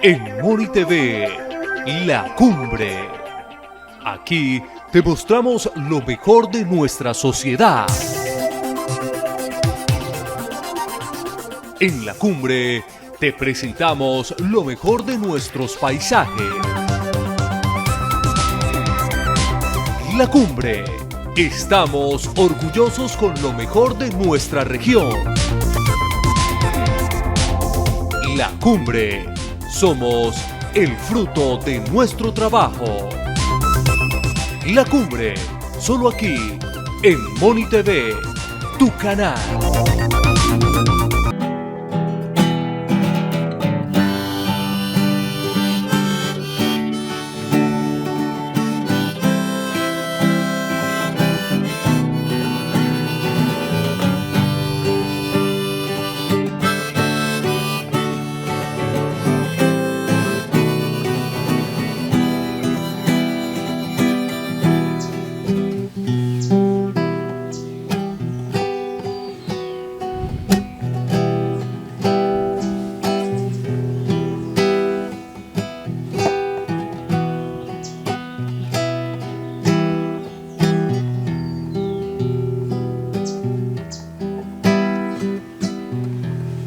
En Moni TV, La Cumbre. Aquí te mostramos lo mejor de nuestra sociedad. En La Cumbre te presentamos lo mejor de nuestros paisajes. La Cumbre. Estamos orgullosos con lo mejor de nuestra región. La Cumbre. Somos el fruto de nuestro trabajo. La Cumbre. Solo aquí, en Moni TV, tu canal.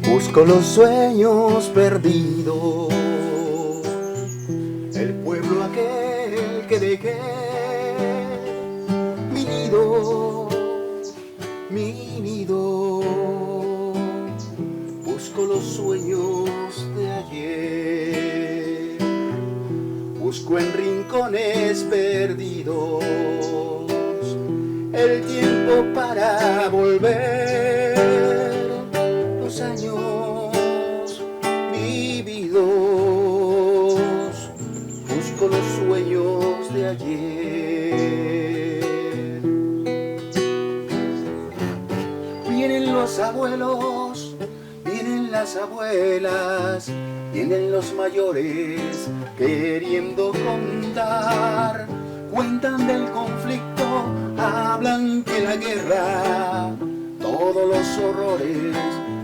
Busco los sueños perdidos, el pueblo aquel que dejé, mi nido, mi nido. Busco los sueños de ayer, busco en rincones perdidos el tiempo para volver. Los años vividos, busco los sueños de ayer. Vienen los abuelos, vienen las abuelas, vienen los mayores queriendo contar. Cuentan del conflicto, hablan que la guerra todos los horrores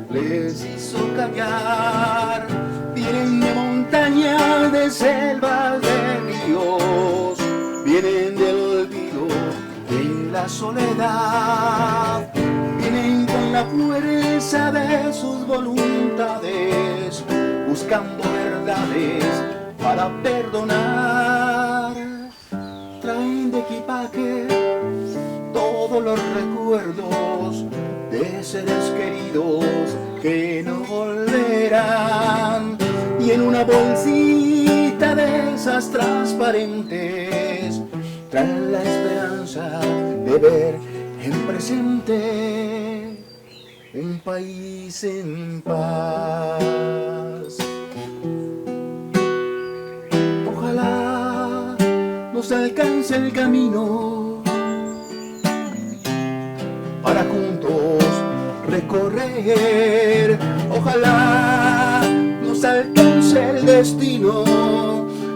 les hizo callar. Vienen de montaña, de selvas, de ríos, vienen del olvido, de la soledad. Vienen con la fuerza de sus voluntades, buscando verdades para perdonar. Traen de equipaje todos los recuerdos de seres queridos que no volverán, y en una bolsita de esas transparentes traen la esperanza de ver en presente un país en paz. Ojalá nos alcance el camino para juntos recorrer. Ojalá nos alcance el destino,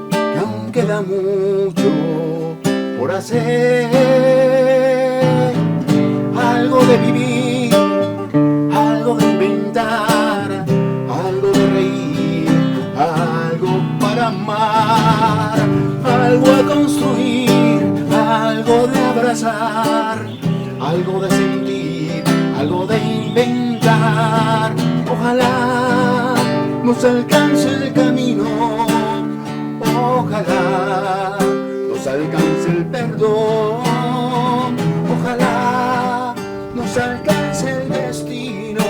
que aún queda mucho por hacer. Algo de vivir, algo de inventar, algo de reír, algo para amar, algo a construir, algo de abrazar, algo de sentir, algo de inventar. Ojalá nos alcance el camino, ojalá nos alcance el perdón, ojalá nos alcance el destino,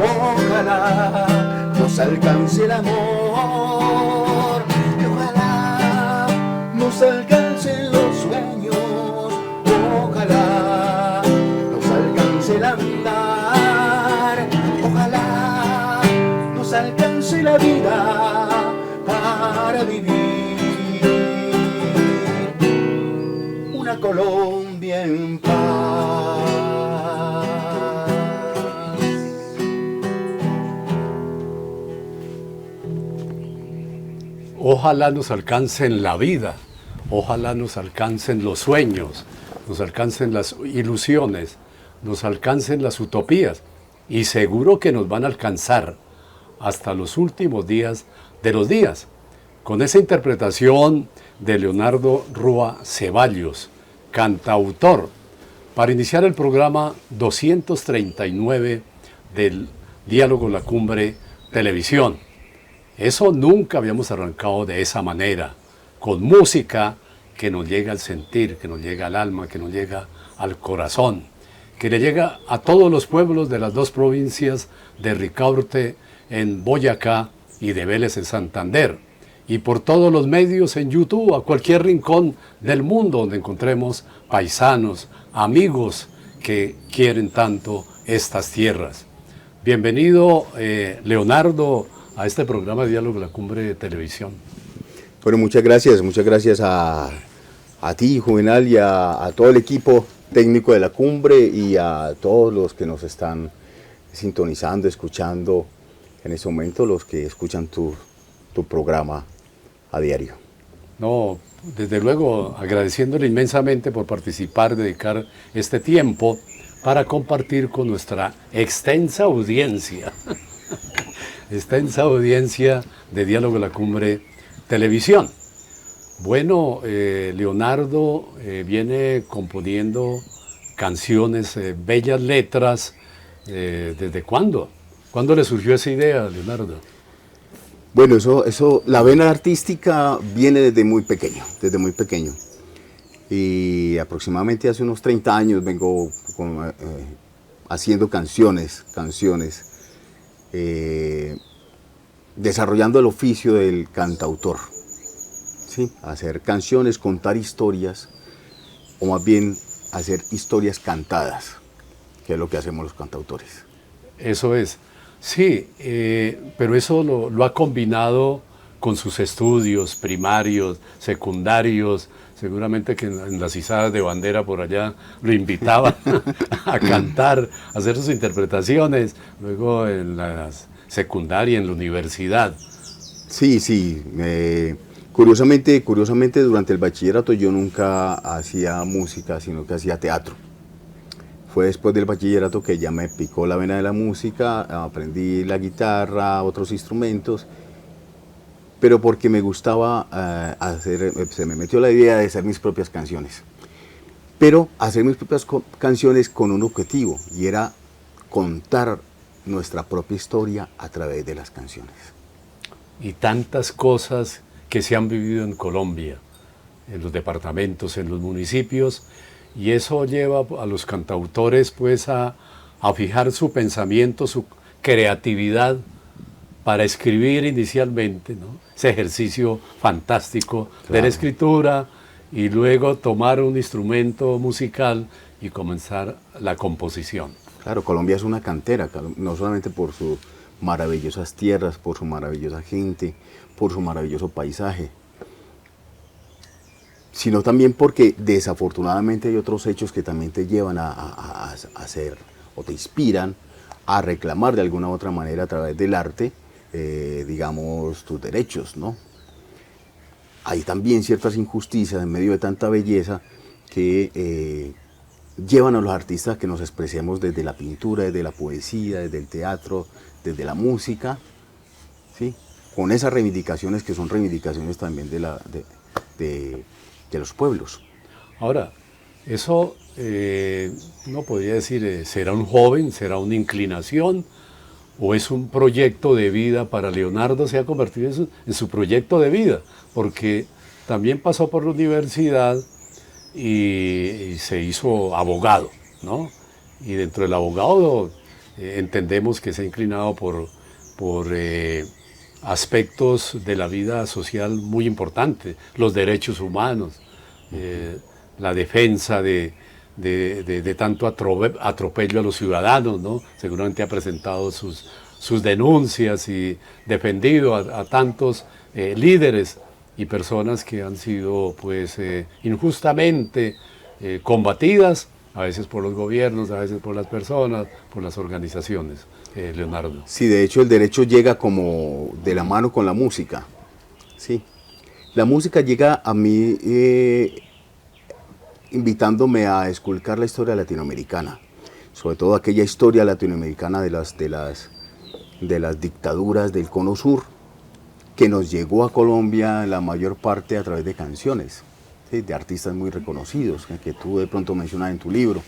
ojalá nos alcance el amor, ojalá nos alcancen los sueños, ojalá el andar, ojalá nos alcance la vida para vivir una Colombia en paz. Ojalá nos alcancen la vida, ojalá nos alcancen los sueños, nos alcancen las ilusiones, nos alcancen las utopías, y seguro que nos van a alcanzar hasta los últimos días de los días, con esa interpretación de Leonardo Rúa Ceballos, cantautor, para iniciar el programa 239 del Diálogo en la Cumbre Televisión. Eso nunca habíamos arrancado de esa manera, con música que nos llega al sentir, que nos llega al alma, que nos llega al corazón, que le llega a todos los pueblos de las dos provincias de Ricaurte en Boyacá y de Vélez en Santander, y por todos los medios en YouTube, a cualquier rincón del mundo donde encontremos paisanos, amigos que quieren tanto estas tierras. Bienvenido, Leonardo, a este programa de Diálogo de la Cumbre de Televisión. Bueno, muchas gracias a ti, Juvenal, y a todo el equipo técnico de la cumbre y a todos los que nos están sintonizando, escuchando en este momento, los que escuchan tu programa a diario. No, desde luego agradeciéndole inmensamente por participar, dedicar este tiempo para compartir con nuestra extensa audiencia, de Diálogo de la Cumbre Televisión. Bueno, Leonardo viene componiendo canciones, bellas letras. ¿Desde cuándo? ¿Cuándo le surgió esa idea, Leonardo? Bueno, la vena artística viene desde muy pequeño. Y aproximadamente hace unos 30 años vengo haciendo canciones, desarrollando el oficio del cantautor. ¿Sí? Hacer canciones, contar historias, o más bien hacer historias cantadas, que es lo que hacemos los cantautores. Eso es, sí, pero eso lo ha combinado con sus estudios primarios, secundarios. Seguramente que en las izadas de bandera por allá lo invitaban a cantar, a hacer sus interpretaciones, luego en la secundaria, en la universidad. Sí. Curiosamente, durante el bachillerato yo nunca hacía música, sino que hacía teatro. Fue después del bachillerato que ya me picó la vena de la música, aprendí la guitarra, otros instrumentos, pero porque me gustaba se me metió la idea de hacer mis propias canciones. Pero hacer mis propias canciones con un objetivo, y era contar nuestra propia historia a través de las canciones. Y tantas cosas que se han vivido en Colombia, en los departamentos, en los municipios, y eso lleva a los cantautores pues a fijar su pensamiento, su creatividad para escribir inicialmente, ¿no? Ese ejercicio fantástico de la escritura, y luego tomar un instrumento musical y comenzar la composición. Claro, Colombia es una cantera, no solamente por sus maravillosas tierras, por su maravillosa gente, por su maravilloso paisaje, sino también porque desafortunadamente hay otros hechos que también te llevan a hacer, o te inspiran a reclamar de alguna u otra manera a través del arte, digamos, tus derechos, ¿no? Hay también ciertas injusticias en medio de tanta belleza que llevan a los artistas a que nos expresemos desde la pintura, desde la poesía, desde el teatro, desde la música, ¿sí? Con esas reivindicaciones que son reivindicaciones también de los pueblos. Ahora, eso uno podría decir, ¿será un joven, será una inclinación, o es un proyecto de vida para Leonardo? Se ha convertido en su proyecto de vida, porque también pasó por la universidad y se hizo abogado, ¿no? Y dentro del abogado entendemos que se ha inclinado por aspectos de la vida social muy importantes, los derechos humanos, la defensa de tanto atropello a los ciudadanos, ¿no? Seguramente ha presentado sus denuncias y defendido a tantos líderes y personas que han sido pues injustamente combatidas, a veces por los gobiernos, a veces por las personas, por las organizaciones. Leonardo. Sí, de hecho el derecho llega como de la mano con la música. Sí. La música llega a mí invitándome a esculcar la historia latinoamericana, sobre todo aquella historia latinoamericana de las dictaduras del Cono Sur, que nos llegó a Colombia la mayor parte a través de canciones, ¿sí? De artistas muy reconocidos, que tú de pronto mencionas en tu libro,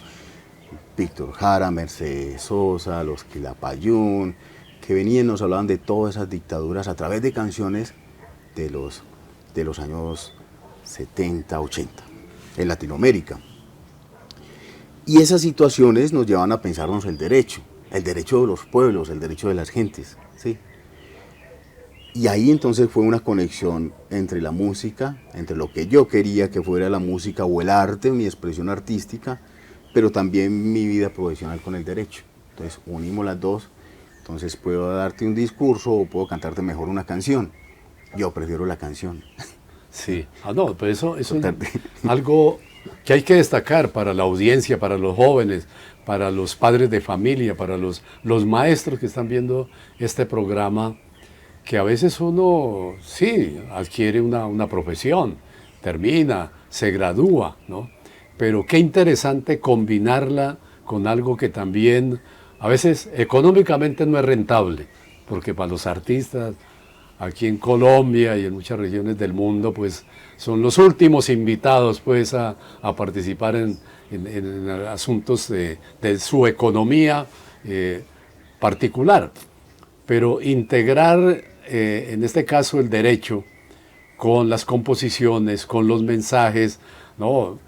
Víctor Jara, Mercedes Sosa, los Quilapayún, que venían y nos hablaban de todas esas dictaduras a través de canciones de los años 70, 80, en Latinoamérica. Y esas situaciones nos llevan a pensarnos el derecho de los pueblos, el derecho de las gentes, ¿sí? Y ahí entonces fue una conexión entre la música, entre lo que yo quería que fuera la música o el arte, mi expresión artística, pero también mi vida profesional con el derecho. Entonces unimos las dos, entonces puedo darte un discurso o puedo cantarte mejor una canción. Yo prefiero la canción. Sí, no, pues eso es algo que hay que destacar para la audiencia, para los jóvenes, para los padres de familia, para los maestros que están viendo este programa, que a veces uno, sí, adquiere una profesión, termina, se gradúa, ¿no? Pero qué interesante combinarla con algo que también a veces económicamente no es rentable, porque para los artistas aquí en Colombia y en muchas regiones del mundo, pues son los últimos invitados pues a participar en asuntos de su economía particular. Pero integrar, en este caso, el derecho con las composiciones, con los mensajes, ¿no?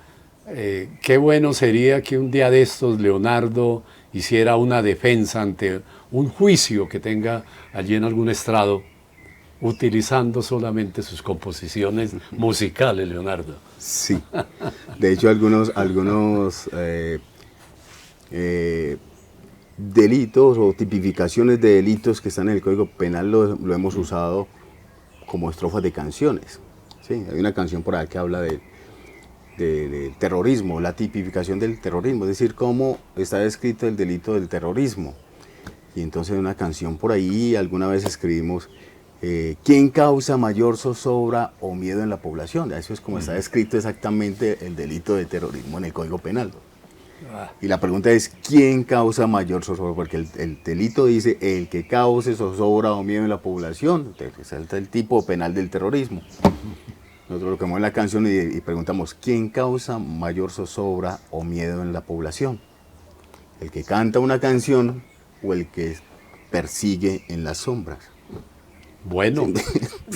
Qué bueno sería que un día de estos Leonardo hiciera una defensa ante un juicio que tenga allí en algún estrado, utilizando solamente sus composiciones musicales, Leonardo. Sí, de hecho algunos delitos o tipificaciones de delitos que están en el Código Penal lo hemos usado como estrofas de canciones. Sí, hay una canción por ahí que habla de terrorismo, la tipificación del terrorismo, es decir, cómo está descrito el delito del terrorismo. Y entonces en una canción por ahí alguna vez escribimos ¿quién causa mayor zozobra o miedo en la población? Eso es como está descrito exactamente el delito de terrorismo en el Código Penal. Y la pregunta es, ¿quién causa mayor zozobra? Porque el delito dice, el que cause zozobra o miedo en la población, es el tipo penal del terrorismo. Nosotros lo que vemos en la canción y preguntamos, ¿quién causa mayor zozobra o miedo en la población? ¿El que canta una canción o el que persigue en las sombras? Bueno,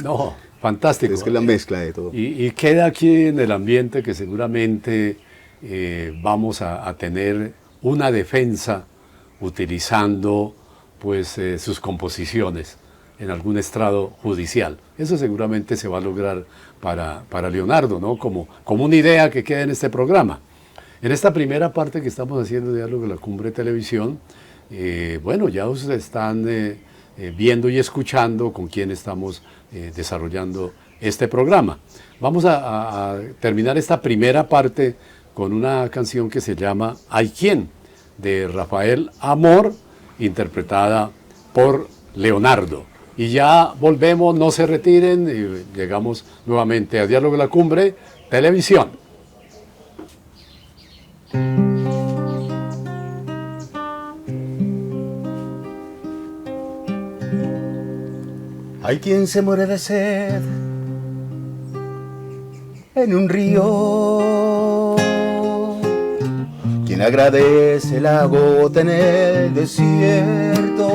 no, fantástico. Es que es la mezcla de todo. Y queda aquí en el ambiente que seguramente vamos a tener una defensa utilizando pues sus composiciones en algún estrado judicial. Eso seguramente se va a lograr para Leonardo, ¿no? Como una idea que queda en este programa. En esta primera parte que estamos haciendo de Diálogo de la Cumbre Televisión, bueno, ya ustedes están viendo y escuchando con quién estamos desarrollando este programa. Vamos a terminar esta primera parte con una canción que se llama Hay quien, de Rafael Amor, interpretada por Leonardo. Y ya volvemos, no se retiren, y llegamos nuevamente a Diálogo de la Cumbre Televisión. Hay quien se muere de sed en un río, quien agradece la gota en el desierto,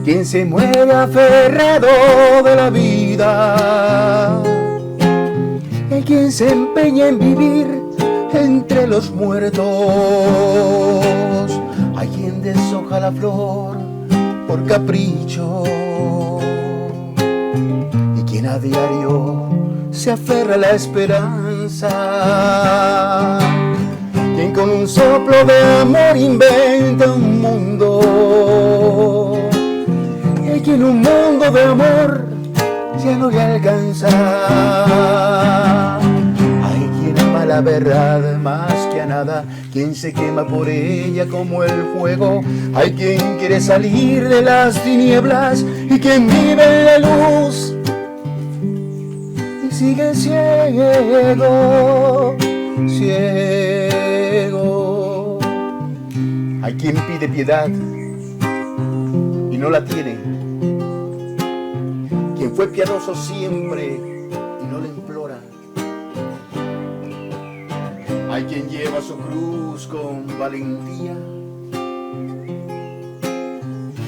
quien se muere aferrado de la vida, hay quien se empeña en vivir entre los muertos, hay quien deshoja la flor por capricho, y quien a diario se aferra a la esperanza, quien con un soplo de amor inventa un mundo, y quien un mundo de amor ya no le alcanza. Hay quien ama la verdad más que a nada, quien se quema por ella como el fuego, hay quien quiere salir de las tinieblas y quien vive en la luz y sigue ciego, ciego. Hay quien pide piedad y no la tiene, quien fue piadoso siempre y no le implora. Hay quien lleva su cruz con valentía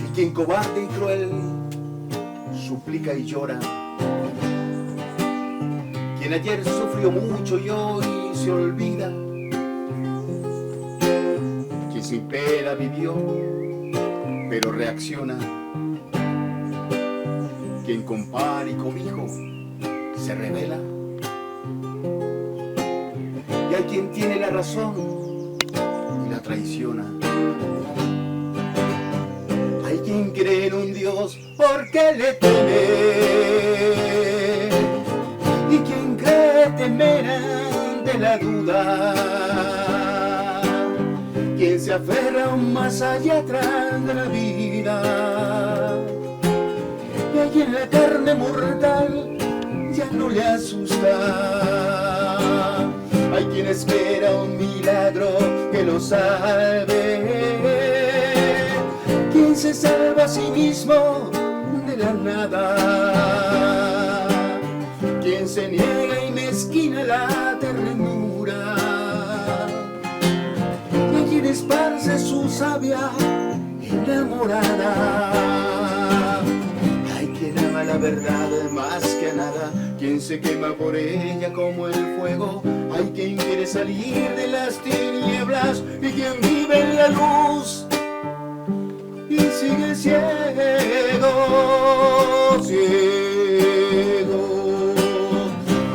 y quien cobarde y cruel suplica y llora. Quien ayer sufrió mucho y hoy se olvida. Quien sin pena vivió pero reacciona. Quien con pan y cobijo se revela. Y hay quien tiene la razón y la traiciona. Hay quien cree en un Dios porque le teme. Y quien cree temer ante la duda. Quien se aferra aún más allá atrás de la vida. Y a quien la carne mortal ya no le asusta. Hay quien espera un milagro que lo salve. Quien se salva a sí mismo de la nada. Quien se niega y mezquina la ternura. Y hay quien esparce su savia enamorada. Hay quien ama la verdad más que a nada. Quien se quema por ella como el fuego. Hay quien quiere salir de las tinieblas y quien vive en la luz y sigue ciego, ciego.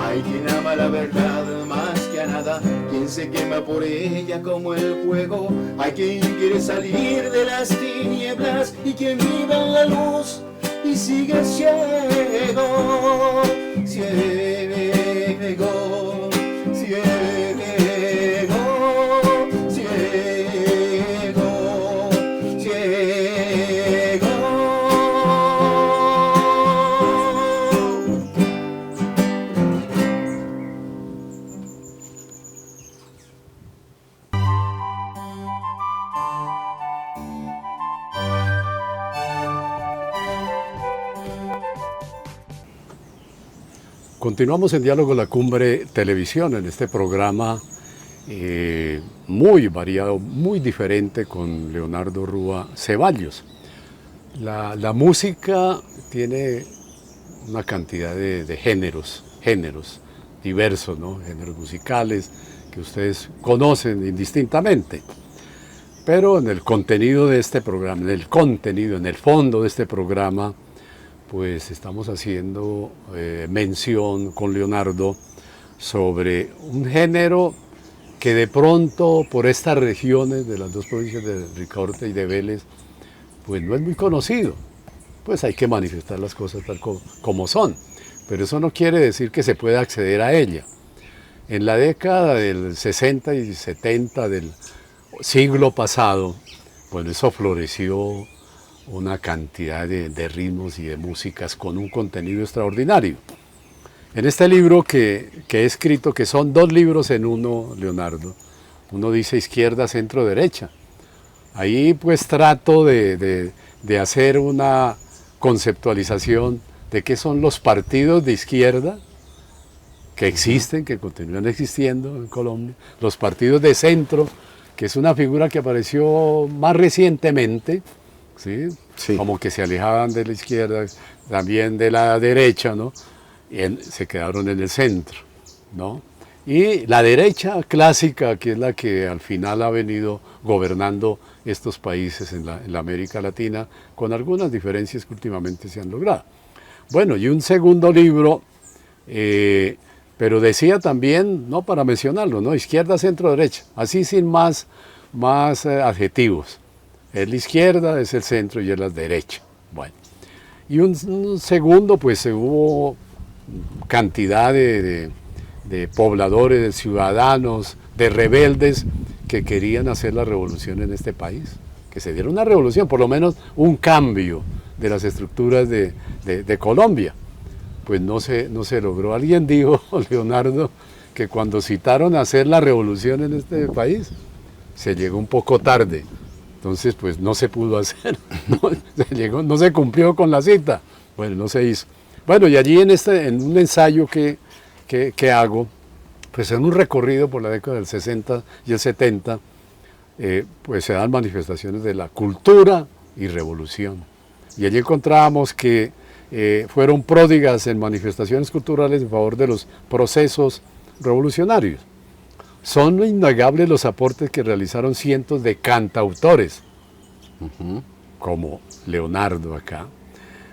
Hay quien ama la verdad más que a nada. Quien se quema por ella como el fuego. Hay quien quiere salir de las tinieblas y quien vive en la luz y sigue ciego, ciego, ciego, ciego, ciego. Continuamos en Diálogo La Cumbre Televisión, en este programa muy variado, muy diferente con Leonardo Rúa Ceballos. La música tiene una cantidad de géneros diversos, ¿no? Géneros musicales que ustedes conocen indistintamente. Pero en el contenido de este programa, en el fondo de este programa, pues estamos haciendo mención con Leonardo sobre un género que de pronto por estas regiones de las dos provincias de Ricaurte y de Vélez, pues no es muy conocido. Pues hay que manifestar las cosas tal como son, pero eso no quiere decir que se pueda acceder a ella. En la década del 60 y 70 del siglo pasado, bueno, eso floreció una cantidad de ritmos y de músicas con un contenido extraordinario. En este libro que he escrito, que son dos libros en uno, Leonardo, uno dice izquierda, centro, derecha. Ahí pues trato de hacer una conceptualización de qué son los partidos de izquierda que existen, que continúan existiendo en Colombia, los partidos de centro, que es una figura que apareció más recientemente, ¿sí? Sí. Como que se alejaban de la izquierda, también de la derecha, ¿no? Y se quedaron en el centro, ¿no? Y la derecha clásica, que es la que al final ha venido gobernando estos países en la América Latina, con algunas diferencias que últimamente se han logrado. Bueno, y un segundo libro, pero decía también, no para mencionarlo, ¿no? Izquierda, centro, derecha, así sin más adjetivos. Es la izquierda, es el centro y es la derecha. Bueno, y un segundo, pues hubo cantidad de pobladores, de ciudadanos, de rebeldes que querían hacer la revolución en este país, que se diera una revolución, por lo menos un cambio de las estructuras de Colombia. Pues no se logró. Alguien dijo, Leonardo, que cuando citaron a hacer la revolución en este país, se llegó un poco tarde. Entonces, pues no se pudo hacer, no se cumplió con la cita. Bueno, no se hizo. Bueno, y allí en un ensayo que hago, pues en un recorrido por la década del 60 y el 70, pues se dan manifestaciones de la cultura y revolución. Y allí encontramos que fueron pródigas en manifestaciones culturales en favor de los procesos revolucionarios. Son innegables los aportes que realizaron cientos de cantautores, como Leonardo acá,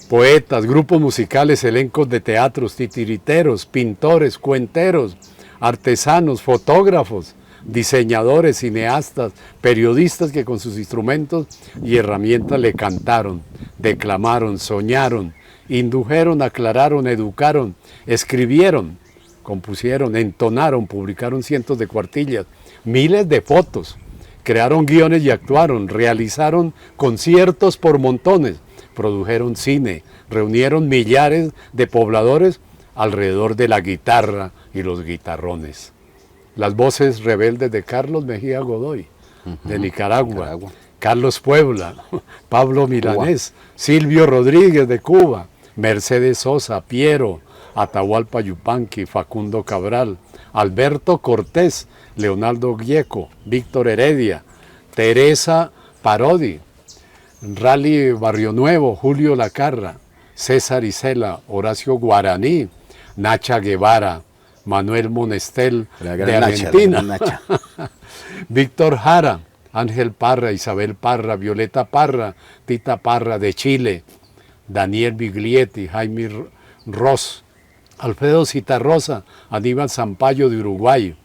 poetas, grupos musicales, elencos de teatros, titiriteros, pintores, cuenteros, artesanos, fotógrafos, diseñadores, cineastas, periodistas que con sus instrumentos y herramientas le cantaron, declamaron, soñaron, indujeron, aclararon, educaron, escribieron, compusieron, entonaron, publicaron cientos de cuartillas, miles de fotos, crearon guiones y actuaron, realizaron conciertos por montones, produjeron cine, reunieron millares de pobladores alrededor de la guitarra y los guitarrones. Las voces rebeldes de Carlos Mejía Godoy, de Nicaragua, Carlos Puebla, Pablo Milanés, Silvio Rodríguez de Cuba, Mercedes Sosa, Piero, Atahualpa Yupanqui, Facundo Cabral, Alberto Cortés, Leonardo Gieco, Víctor Heredia, Teresa Parodi, Rally Barrio Nuevo, Julio Lacarra, César Isela, Horacio Guaraní, Nacha Guevara, Manuel Monestel de Argentina, Nacha. Víctor Jara, Ángel Parra, Isabel Parra, Violeta Parra, Tita Parra de Chile, Daniel Biglietti, Jaime Ross, Alfredo Citarrosa, Aníbal Zampayo de Uruguay,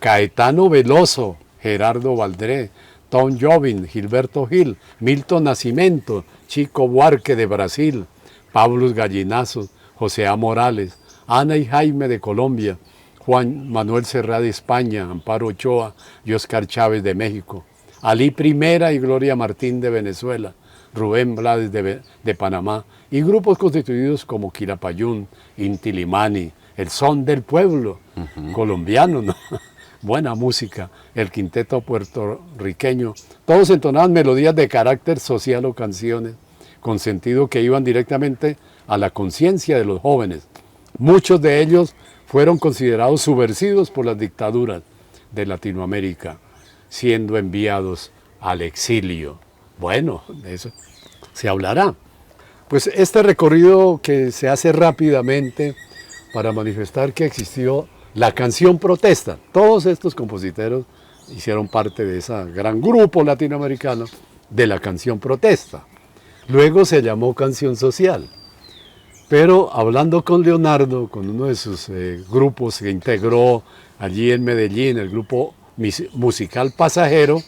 Caetano Veloso, Gerardo Valdré, Tom Jobim, Gilberto Gil, Milton Nascimento, Chico Buarque de Brasil, Pablo Gallinazos, José A. Morales, Ana y Jaime de Colombia, Juan Manuel Serrat de España, Amparo Ochoa y Oscar Chávez de México, Ali Primera y Gloria Martín de Venezuela, Rubén Blades de Panamá, y grupos constituidos como Quilapayún, Inti Limani, El Son del Pueblo, colombiano, ¿no? Buena música, el quinteto puertorriqueño, todos entonaban melodías de carácter social o canciones con sentido que iban directamente a la conciencia de los jóvenes. Muchos de ellos fueron considerados subversivos por las dictaduras de Latinoamérica, siendo enviados al exilio. Bueno, de eso se hablará. Pues este recorrido que se hace rápidamente para manifestar que existió la canción protesta. Todos estos compositores hicieron parte de ese gran grupo latinoamericano de la canción protesta. Luego se llamó canción social. Pero hablando con Leonardo, con uno de sus grupos que integró allí en Medellín, el grupo musical Pasajero,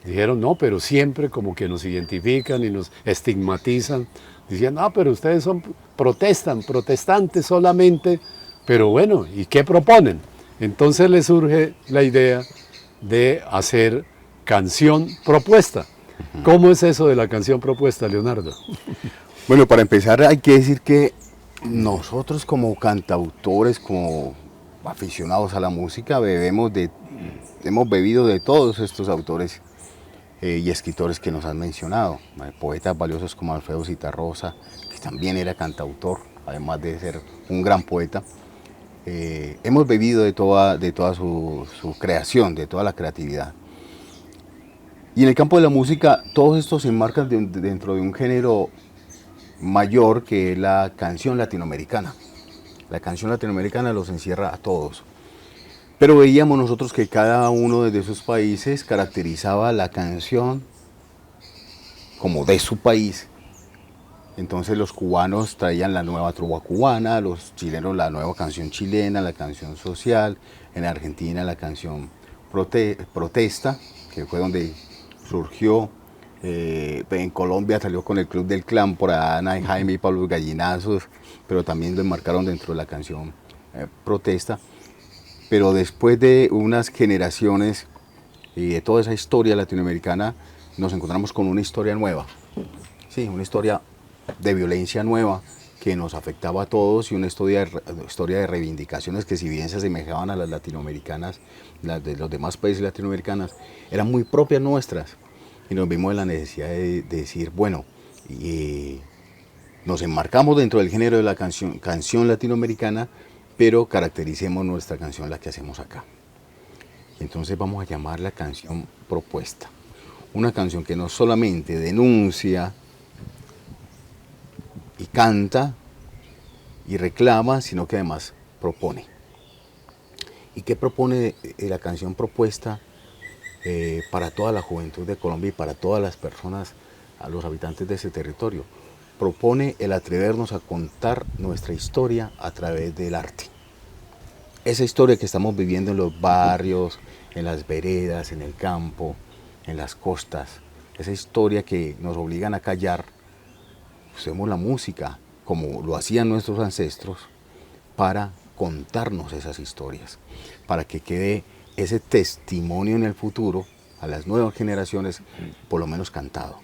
dijeron, no, pero siempre como que nos identifican y nos estigmatizan. Decían, pero ustedes protestantes solamente. Pero bueno, ¿y qué proponen? Entonces le surge la idea de hacer canción propuesta. ¿Cómo es eso de la canción propuesta, Leonardo? Bueno, para empezar hay que decir que nosotros como cantautores, como aficionados a la música, hemos bebido de todos estos autores y escritores que nos han mencionado. Poetas valiosos como Alfredo Citarrosa, que también era cantautor, además de ser un gran poeta. Hemos bebido de toda su creación, de toda la creatividad. Y en el campo de la música, todos estos se enmarcan dentro de un género mayor que es la canción latinoamericana. La canción latinoamericana los encierra a todos. Pero veíamos nosotros que cada uno de esos países caracterizaba la canción como de su país. Entonces los cubanos traían la nueva trova cubana, los chilenos la nueva canción chilena, la canción social, en Argentina la canción protesta, que fue donde surgió. En Colombia salió con el Club del Clan por Ana y Jaime y Pablo Gallinazos, pero también lo enmarcaron dentro de la canción protesta. Pero después de unas generaciones y de toda esa historia latinoamericana, nos encontramos con una historia nueva. Sí, una historia de violencia nueva que nos afectaba a todos y una historia de reivindicaciones que, si bien se asemejaban a las latinoamericanas, las de los demás países latinoamericanos, eran muy propias nuestras. Y nos vimos en la necesidad de decir, bueno, nos enmarcamos dentro del género de la canción latinoamericana, pero caractericemos nuestra canción, la que hacemos acá. Entonces vamos a llamarla canción propuesta. Una canción que no solamente denuncia y canta y reclama, sino que además propone. ¿Y qué propone la canción propuesta para toda la juventud de Colombia y para todas las personas, a los habitantes de ese territorio? Propone el atrevernos a contar nuestra historia a través del arte. Esa historia que estamos viviendo en los barrios, en las veredas, en el campo, en las costas, esa historia que nos obligan a callar, usemos la música como lo hacían nuestros ancestros para contarnos esas historias, para que quede ese testimonio en el futuro a las nuevas generaciones, por lo menos cantado.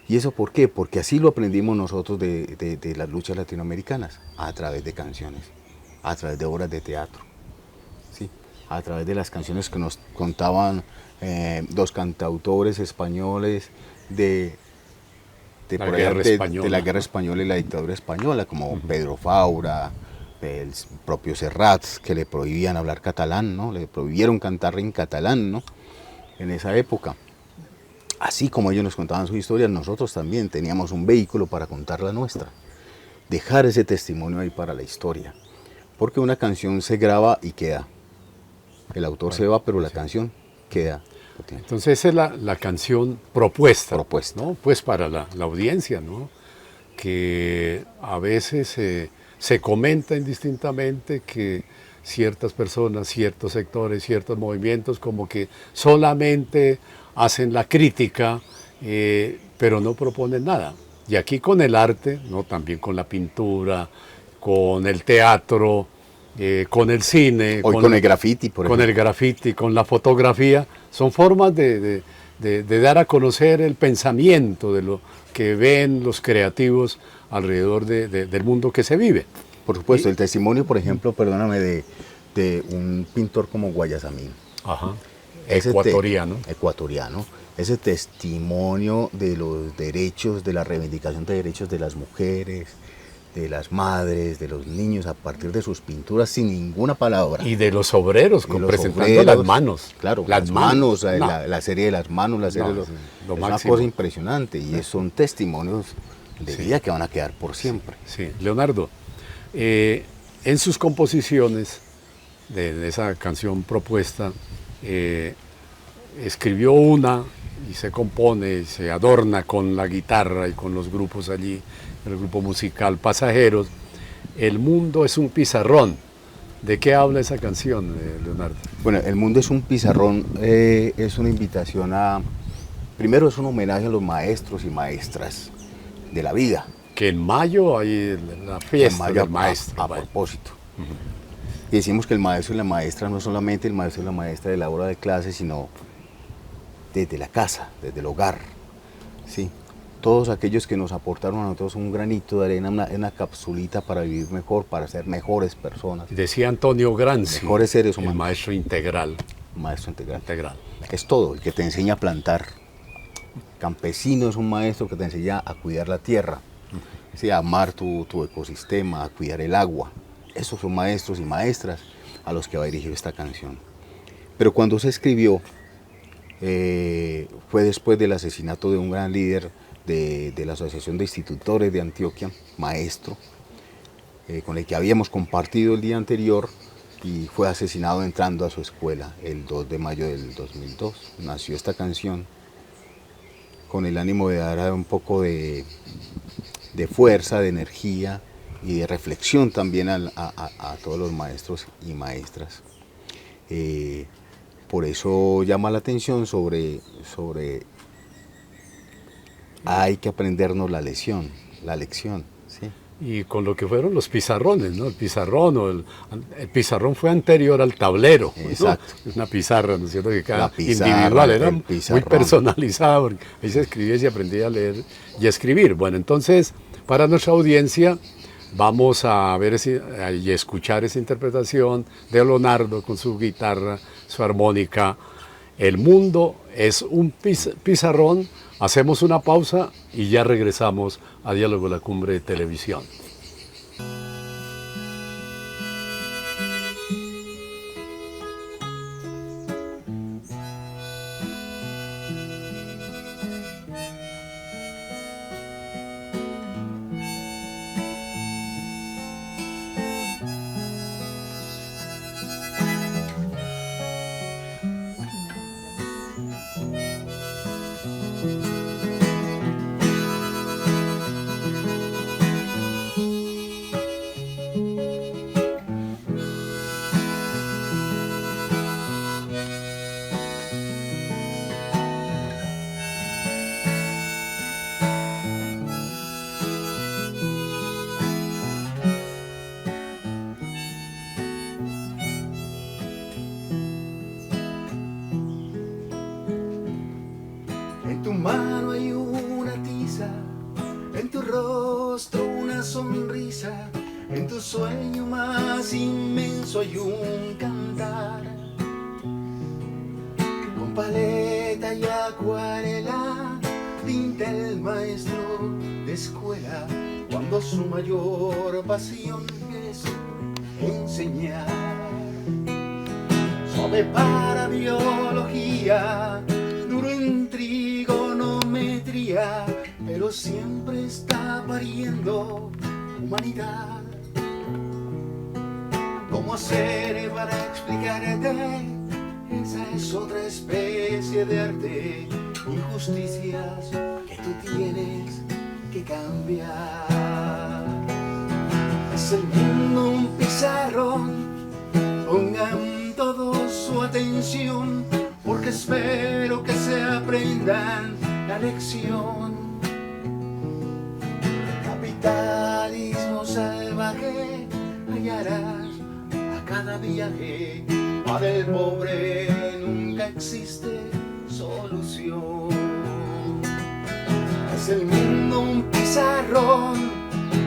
¿Y eso por qué? Porque así lo aprendimos nosotros de las luchas latinoamericanas, a través de canciones, a través de obras de teatro, ¿sí? A través de las canciones que nos contaban los cantautores españoles de la guerra española y la dictadura española, como Pedro Faura, el propio Serrat, que le prohibían hablar catalán, ¿no? Le prohibieron cantar en catalán, ¿no? En esa época. Así como ellos nos contaban sus historias, nosotros también teníamos un vehículo para contar la nuestra. Dejar ese testimonio ahí para la historia. Porque una canción se graba y queda. El autor se va, pero la canción queda. Entonces esa es la canción propuesta, ¿no? Pues para la audiencia, ¿no? Que a veces se comenta indistintamente que ciertas personas, ciertos sectores, ciertos movimientos como que solamente hacen la crítica, pero no proponen nada. Y aquí con el arte, ¿no? También con la pintura, con el teatro, con el cine, con el graffiti, por ejemplo. Con el graffiti, con la fotografía, son formas de dar a conocer el pensamiento de lo que ven los creativos alrededor del mundo que se vive. Por supuesto, el testimonio, por ejemplo, perdóname, de un pintor como Guayasamín. Ajá. Ecuatoriano. Ecuatoriano. Ese testimonio de los derechos, de la reivindicación de derechos de las mujeres, de las madres, de los niños, a partir de sus pinturas, sin ninguna palabra. Y de los obreros, presentando las manos. Claro, las manos, la serie de las manos, la serie de los... Es una cosa impresionante, y son testimonios de vida que van a quedar por siempre. Sí, Leonardo, en sus composiciones de esa canción propuesta, escribió una y se compone y se adorna con la guitarra y con los grupos allí, el grupo musical Pasajeros. El mundo es un pizarrón. ¿De qué habla esa canción, Leonardo? Bueno, el mundo es un pizarrón, es una invitación a... Primero es un homenaje a los maestros y maestras de la vida. Que en mayo hay la fiesta del maestro. A propósito. Y decimos que el maestro y la maestra no es solamente el maestro y la maestra de la hora de clase, sino desde la casa, desde el hogar. ¿Sí? Todos aquellos que nos aportaron a nosotros un granito de arena, una capsulita para vivir mejor, para ser mejores personas. Decía Antonio Gramsci, mejores seres humanos. El maestro integral. Maestro integral. Es todo, el que te enseña a plantar. Campesino es un maestro que te enseña a cuidar la tierra, ¿sí? A amar tu ecosistema, a cuidar el agua. Esos son maestros y maestras a los que va dirigido esta canción. Pero cuando se escribió, fue después del asesinato de un gran líder de la Asociación de Institutores de Antioquia, maestro, con el que habíamos compartido el día anterior, y fue asesinado entrando a su escuela el 2 de mayo del 2002. Nació esta canción con el ánimo de dar un poco de fuerza, de energía y de reflexión también a todos los maestros y maestras. Por eso llama la atención sobre hay que aprendernos la lección, ¿sí? Y con lo que fueron los pizarrones, ¿no? El pizarrón fue anterior al tablero. Exacto. ¿No? Una pizarra, ¿no es cierto? Que cada individual era muy personalizada, porque ahí se escribía y se aprendía a leer y a escribir. Bueno, entonces, para nuestra audiencia, vamos a ver y escuchar esa interpretación de Leonardo con su guitarra, su armónica. El mundo es un pizarrón Hacemos una pausa y ya regresamos a Diálogo La Cumbre de Televisión. En tu mano hay una tiza, en tu rostro una sonrisa, en tu sueño más inmenso hay un cantar. Con paleta y acuarela pinta el maestro de escuela, cuando su mayor pasión es enseñar. Suave para biología, duro en trigonometría, pero siempre está pariendo humanidad. ¿Cómo hacer para explicarte? Esa es otra especie de arte, injusticias que tú tienes que cambiar. Es el mundo un pizarrón, pongan todos su atención, porque espero que se aprendan la lección. Capitalismo salvaje hallarás a cada viaje, para el pobre nunca existe solución. Es el mundo un pizarrón,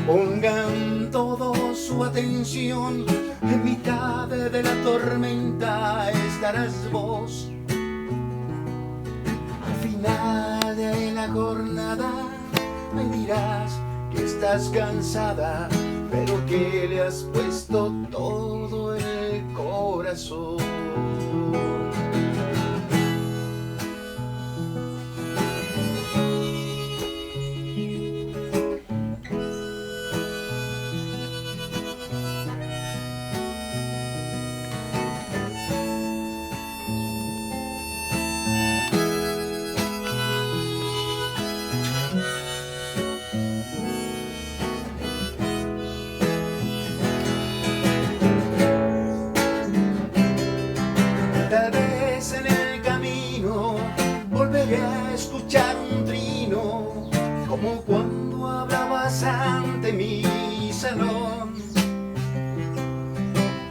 pongan todo su atención, en mitad de la tormenta estarás vos. Al final de la jornada me dirás que estás cansada, pero que le has puesto todo el corazón. Tal vez en el camino volveré a escuchar un trino, como cuando hablabas ante mi salón.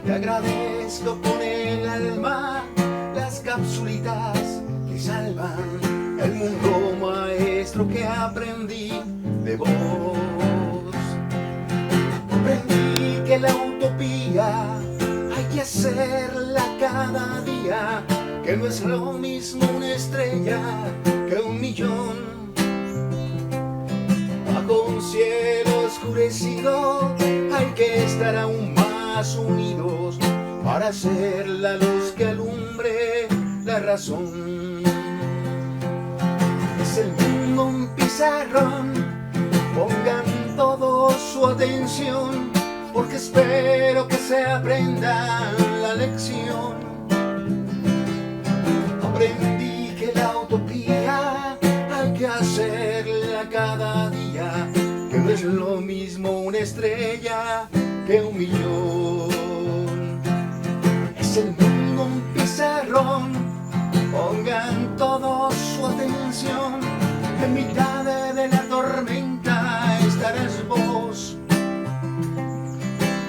Te agradezco con el alma las capsulitas que salvan el mundo, maestro, que aprendí de vos. Aprendí que la utopía hay que hacerla cada día, que no es lo mismo una estrella que un millón. Bajo un cielo oscurecido hay que estar aún más unidos, para hacer la luz que alumbre la razón. Es el mundo un pizarrón, pongan todo su atención, porque espero que se aprendan la lección. Aprendí que la utopía hay que hacerla cada día, que no es lo mismo una estrella que un millón. Es el mundo un pizarrón, pongan todo su atención, en mitad de la tormenta estarás vos.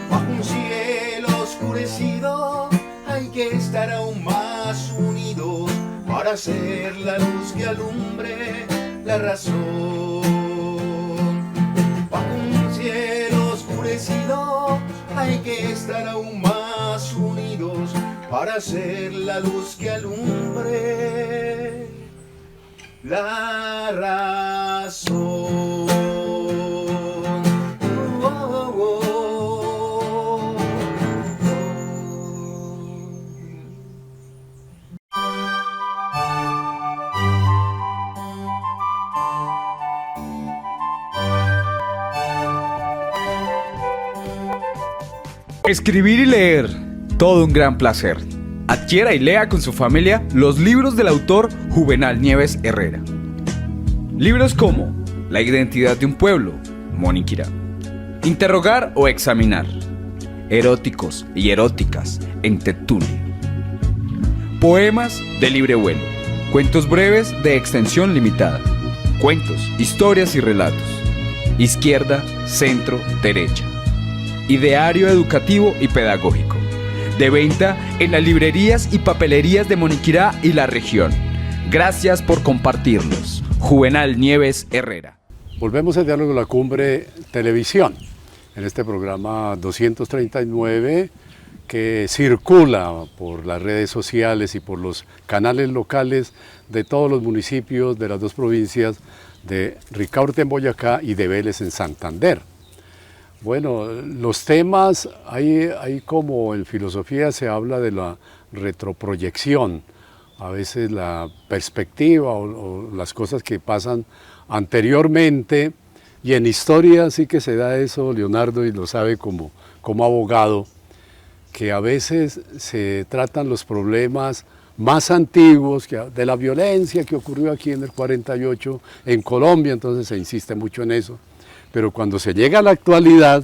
Bajo un cielo oscurecido hay que estar aún más unidos, para hacer la luz que alumbre la razón. Bajo un cielo oscurecido hay que estar aún más unidos, para hacer la luz que alumbre la razón. Escribir y leer, todo un gran placer. Adquiera y lea con su familia los libros del autor Juvenal Nieves Herrera. Libros como La identidad de un pueblo, Moniquirá. Interrogar o examinar. Eróticos y eróticas, en Tetule. Poemas de libre vuelo. Cuentos breves de extensión limitada. Cuentos, historias y relatos. Izquierda, centro, derecha. Ideario educativo y pedagógico. De venta en las librerías y papelerías de Moniquirá y la región. Gracias por compartirlos. Juvenal Nieves Herrera. Volvemos al Diálogo de la Cumbre Televisión, en este programa 239 que circula por las redes sociales y por los canales locales de todos los municipios de las dos provincias de Ricaurte en Boyacá y de Vélez en Santander. Bueno, los temas, hay como en filosofía se habla de la retroproyección, a veces la perspectiva o las cosas que pasan anteriormente, y en historia sí que se da eso, Leonardo, y lo sabe como abogado, que a veces se tratan los problemas más antiguos de la violencia que ocurrió aquí en el 48 en Colombia, entonces se insiste mucho en eso. Pero cuando se llega a la actualidad,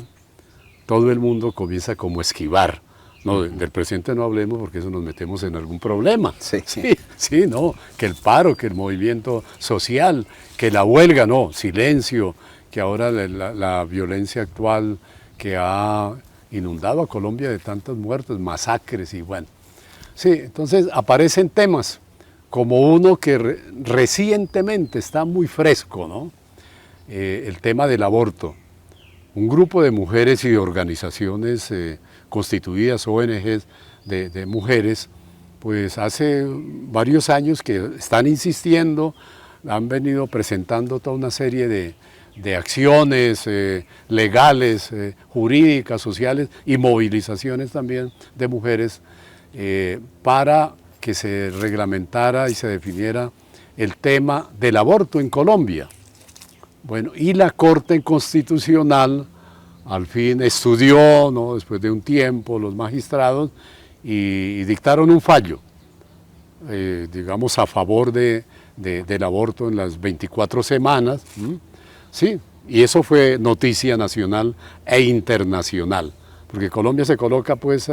todo el mundo comienza como a esquivar. No, del presente no hablemos porque eso nos metemos en algún problema. Sí, no, que el paro, que el movimiento social, que la huelga, no, silencio, que ahora la violencia actual que ha inundado a Colombia de tantos muertos, masacres y bueno. Sí, entonces aparecen temas como uno que recientemente está muy fresco, ¿no? El tema del aborto. Un grupo de mujeres y de organizaciones constituidas, ONGs de mujeres, pues hace varios años que están insistiendo, han venido presentando toda una serie de acciones legales, jurídicas, sociales y movilizaciones también de mujeres para que se reglamentara y se definiera el tema del aborto en Colombia. Bueno, y la Corte Constitucional al fin estudió, ¿no?, después de un tiempo, los magistrados, y dictaron un fallo, digamos, a favor del aborto en las 24 semanas. Sí, y eso fue noticia nacional e internacional, porque Colombia se coloca pues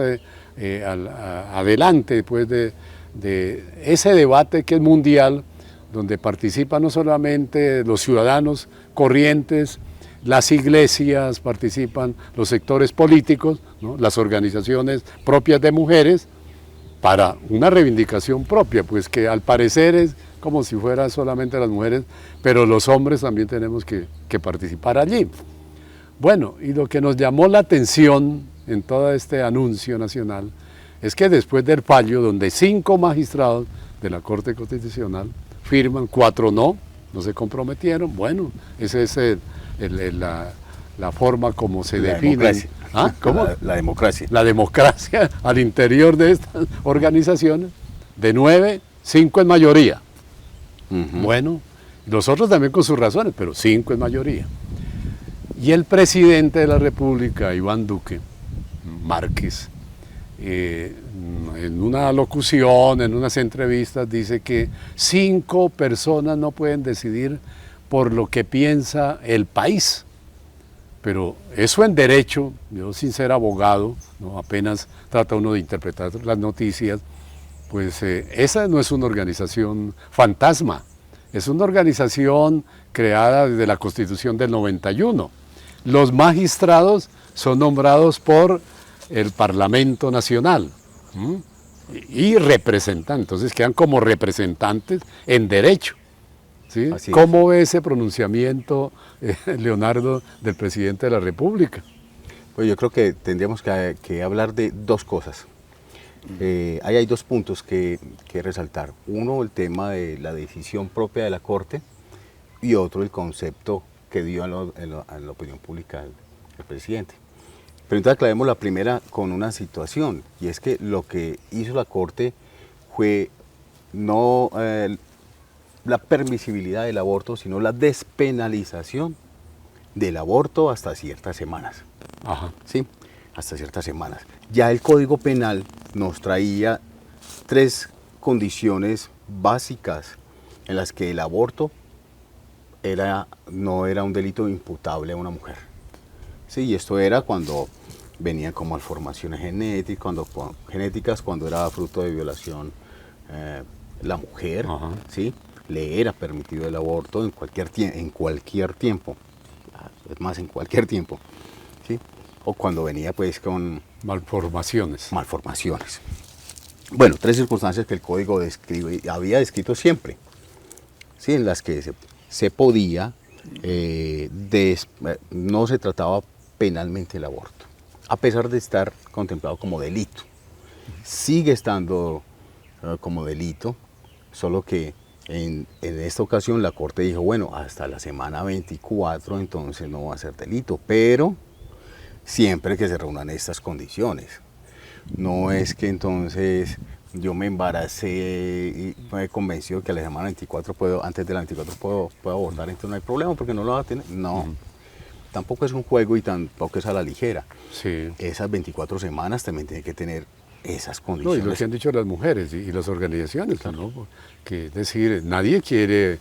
adelante pues, de ese debate que es mundial, donde participan no solamente los ciudadanos corrientes, las iglesias, participan los sectores políticos, ¿no?, las organizaciones propias de mujeres, para una reivindicación propia, pues que al parecer es como si fueran solamente las mujeres, pero los hombres también tenemos que participar allí. Bueno, y lo que nos llamó la atención en todo este anuncio nacional es que después del fallo, donde 5 magistrados de la Corte Constitucional firman, 4 no se comprometieron. Bueno, esa es la forma como se define. Democracia. ¿Ah? ¿Cómo? La democracia. La democracia al interior de estas organizaciones, de 9, 5 es mayoría. Bueno, los otros también con sus razones, pero 5 es mayoría. Y el presidente de la República, Iván Duque Márquez, en una locución, en unas entrevistas, dice que 5 personas no pueden decidir por lo que piensa el país. Pero eso en derecho, yo sin ser abogado, ¿no?, apenas trata uno de interpretar las noticias, pues esa no es una organización fantasma, es una organización creada desde la Constitución del 91. Los magistrados son nombrados por el Parlamento Nacional y representantes, entonces quedan como representantes en derecho. ¿Sí? ¿Cómo ve ese pronunciamiento, Leonardo, del presidente de la República? Pues yo creo que tendríamos que hablar de 2 cosas. ahí hay dos puntos que resaltar. Uno, el tema de la decisión propia de la Corte, y otro, el concepto que dio en la opinión pública el presidente. Pero entonces aclaremos la primera con una situación, y es que lo que hizo la Corte fue no la permisibilidad del aborto, sino la despenalización del aborto hasta ciertas semanas. Ajá. ¿Sí? Hasta ciertas semanas. Ya el Código Penal nos traía 3 condiciones básicas en las que el aborto no era un delito imputable a una mujer. Sí, y esto era cuando venían como malformaciones genéticas, cuando era fruto de violación la mujer, Ajá. ¿sí? Le era permitido el aborto en cualquier tiempo, es más, en cualquier tiempo, ¿sí? O cuando venía pues con Malformaciones. malformaciones. Bueno, 3 circunstancias que el Código había descrito siempre, ¿sí? En las que se podía, no se trataba penalmente el aborto, a pesar de estar contemplado como delito. Sigue estando como delito, solo que en esta ocasión la Corte dijo, bueno, hasta la semana 24 entonces no va a ser delito, pero siempre que se reúnan estas condiciones. No es que entonces yo me embaracé y me he convencido que a la semana 24 antes de la 24 puedo abortar, entonces no hay problema porque no lo va a tener. No, tampoco es un juego y tampoco es a la ligera. Sí. Esas 24 semanas también tienen que tener esas No, condiciones. y lo que han dicho las mujeres y las organizaciones, ¿no? Que es decir, nadie quiere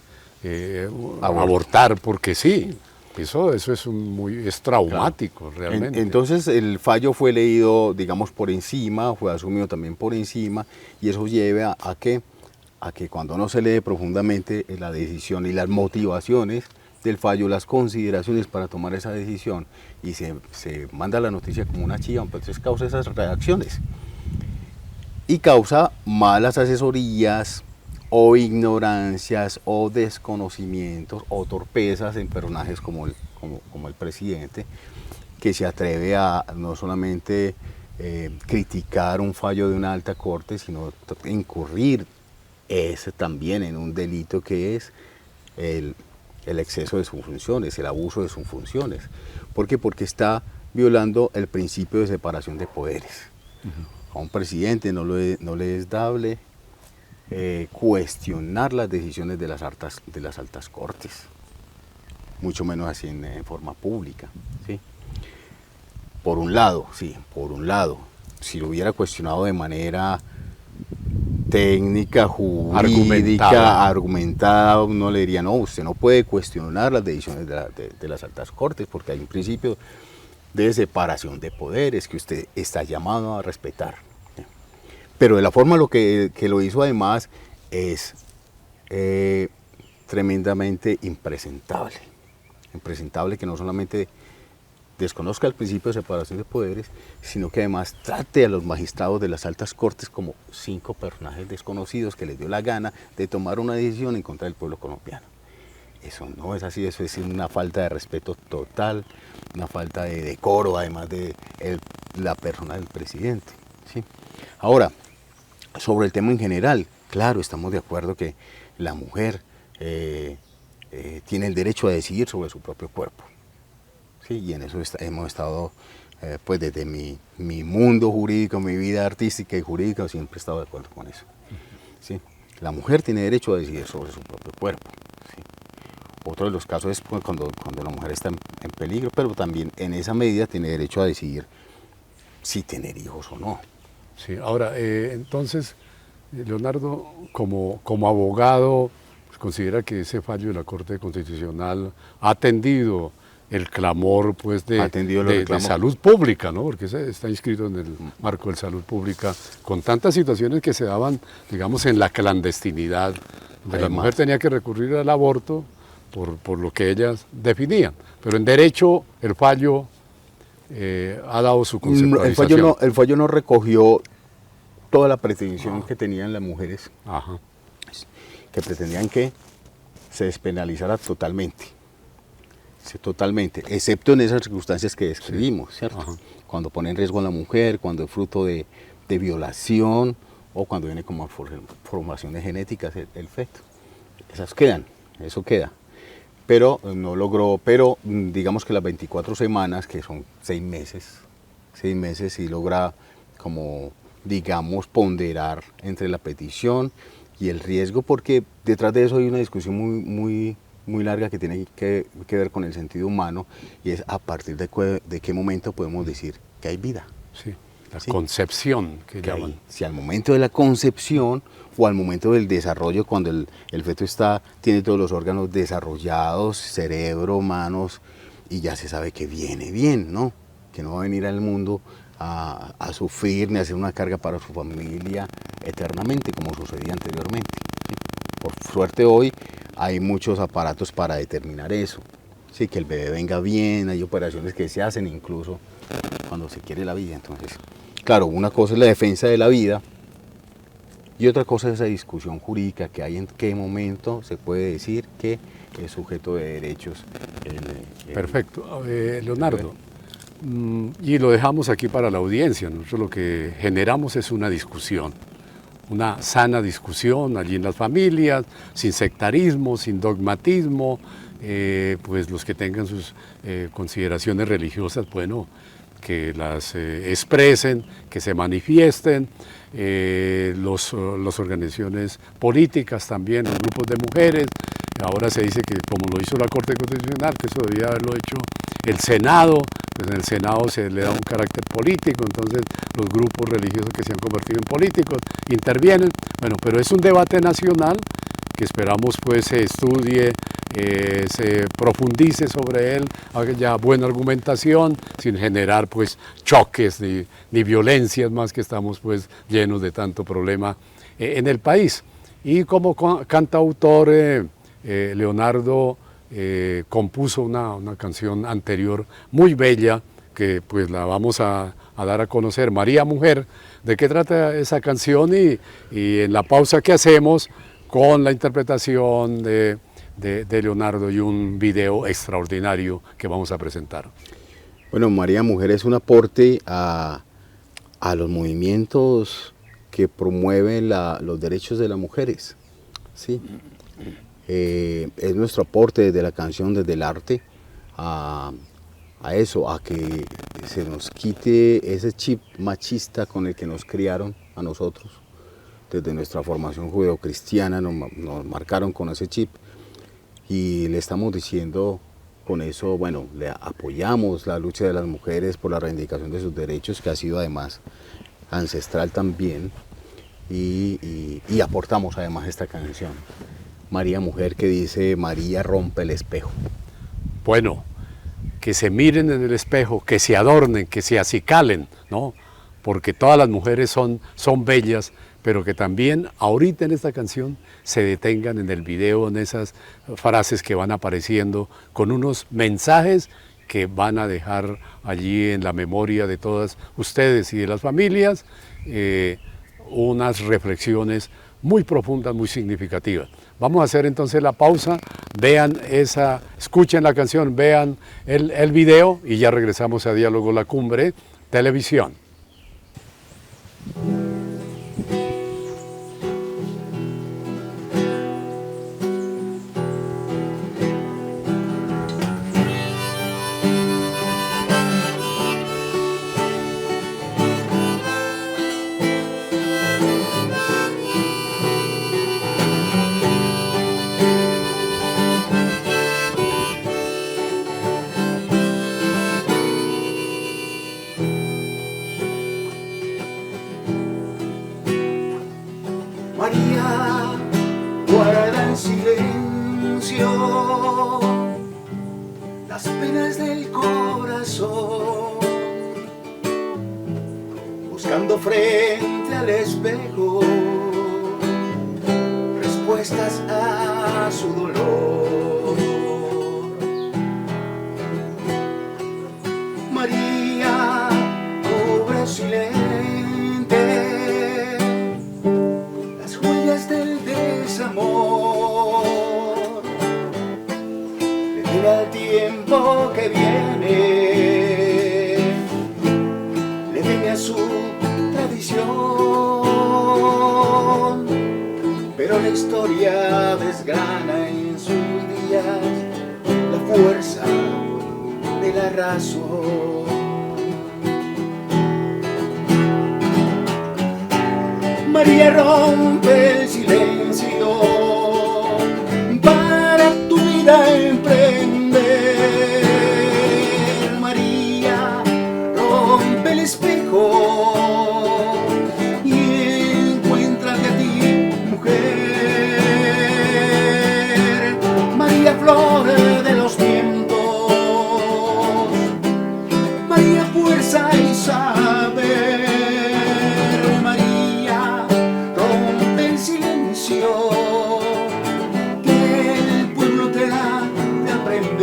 abortar porque sí. Eso es traumático, realmente. Entonces el fallo fue leído, digamos, por encima, fue asumido también por encima, y eso lleva a que cuando no se lee profundamente la decisión y las motivaciones del fallo, las consideraciones para tomar esa decisión, y se manda la noticia como una chiva, entonces causa esas reacciones. Y causa malas asesorías, o ignorancias, o desconocimientos, o torpezas en personajes como el presidente, que se atreve a no solamente criticar un fallo de una alta corte, sino incurrir también en un delito que es el exceso de sus funciones, el abuso de sus funciones. ¿Por qué? Porque está violando el principio de separación de poderes. A un presidente no le es dable cuestionar las decisiones de las altas cortes, mucho menos así en forma pública, ¿sí? Por un lado, si lo hubiera cuestionado de manera técnica, jurídica, argumentada, uno le diría, no, usted no puede cuestionar las decisiones de las altas cortes porque hay un principio de separación de poderes que usted está llamado a respetar. Pero de la forma que lo hizo además es tremendamente impresentable. Impresentable que no solamente desconozca el principio de separación de poderes, sino que además trate a los magistrados de las altas cortes como 5 personajes desconocidos que les dio la gana de tomar una decisión en contra del pueblo colombiano. Eso no es así, eso es una falta de respeto total, una falta de decoro, además de la persona del presidente, ¿sí? Ahora, sobre el tema en general, claro, estamos de acuerdo que la mujer tiene el derecho a decidir sobre su propio cuerpo, ¿sí? Y en eso hemos estado, pues desde mi mundo jurídico, mi vida artística y jurídica, siempre he estado de acuerdo con eso, ¿sí? La mujer tiene derecho a decidir sobre su propio cuerpo, ¿sí? Otro de los casos es pues, cuando la mujer está en peligro, pero también en esa medida tiene derecho a decidir si tener hijos o no. Sí, ahora, entonces, Leonardo, como abogado, pues, considera que ese fallo de la Corte Constitucional ha atendido el clamor pues, de salud pública, ¿no? Porque está inscrito en el marco de salud pública, con tantas situaciones que se daban, digamos, en la clandestinidad, donde la mujer tenía que recurrir al aborto por lo que ellas definían. Pero en derecho, el fallo ha dado su conceptualización. El fallo no recogió toda la pretensión que tenían las mujeres, que pretendían que se despenalizara totalmente, excepto en esas circunstancias que describimos, ¿cierto? Cuando pone en riesgo a la mujer, cuando es fruto de de violación o cuando viene como formaciones genéticas el feto. Esas quedan, eso queda. Pero no logró, pero digamos que las 24 semanas, que son 6 meses, sí logra como, digamos, ponderar entre la petición y el riesgo, porque detrás de eso hay una discusión muy larga que tiene que ver con el sentido humano, y es a partir de qué momento podemos decir que hay vida. Sí, la Sí. concepción que Que llaman. si al momento de la concepción o al momento del desarrollo, cuando el feto tiene todos los órganos desarrollados, cerebro, manos, y ya se sabe que viene bien, ¿no? Que no va a venir al mundo a sufrir ni a ser una carga para su familia eternamente, como sucedía anteriormente. ¿Sí? Por suerte hoy hay muchos aparatos para determinar eso. Sí, que el bebé venga bien, hay operaciones que se hacen incluso cuando se quiere la vida. Entonces, claro, una cosa es la defensa de la vida y otra cosa es esa discusión jurídica que hay en qué momento se puede decir que es sujeto de derechos. Perfecto. Leonardo, y lo dejamos aquí para la audiencia. Nosotros lo que generamos es una discusión, una sana discusión allí en las familias, sin sectarismo, sin dogmatismo, pues los que tengan sus consideraciones religiosas, bueno, que las expresen, que se manifiesten, las organizaciones políticas también, los grupos de mujeres. Ahora se dice que como lo hizo la Corte Constitucional, que eso debía haberlo hecho el Senado, pues en el Senado se le da un carácter político, entonces los grupos religiosos que se han convertido en políticos intervienen. Bueno, pero es un debate nacional que esperamos pues se estudie, se profundice sobre él, haya buena argumentación, sin generar pues choques ni violencias, más que estamos pues llenos de tanto problema en el país. Y como cantautor, Leonardo compuso una canción anterior muy bella, que pues la vamos a dar a conocer, María Mujer. ¿De qué trata esa canción? Y en la pausa que hacemos, con la interpretación de Leonardo y un video extraordinario que vamos a presentar. Bueno, María Mujer es un aporte a los movimientos que promueven los derechos de las mujeres. ¿Sí? Es nuestro aporte desde la canción, desde el arte, a eso, a que se nos quite ese chip machista con el que nos criaron a nosotros. Desde nuestra formación judeocristiana nos marcaron con ese chip y le estamos diciendo con eso, bueno, le apoyamos la lucha de las mujeres por la reivindicación de sus derechos, que ha sido además ancestral también, y aportamos además esta canción, María Mujer, que dice: María rompe el espejo. Bueno, que se miren en el espejo, que se adornen, que se acicalen, ¿no? Porque todas las mujeres son bellas, pero que también ahorita en esta canción se detengan en el video, en esas frases que van apareciendo, con unos mensajes que van a dejar allí en la memoria de todas ustedes y de las familias, unas reflexiones muy profundas, muy significativas. Vamos a hacer entonces la pausa, escuchen la canción, vean el video y ya regresamos a Diálogo La Cumbre Televisión. María, guarda en silencio las penas del corazón, buscando frente al espejo respuestas a su dolor. María, pobre silente, las huellas del desamor, detén al tiempo que viene, le teme a su tradición. tradición, pero la historia desgrana en sus días la fuerza de la razón. María rompe el silencio para tu vida emprender. María rompe el espejo y encuéntrate a ti, mujer. María flor de los vientos, María fuerza y saber. María rompe el silencio que el pueblo te ha de aprender.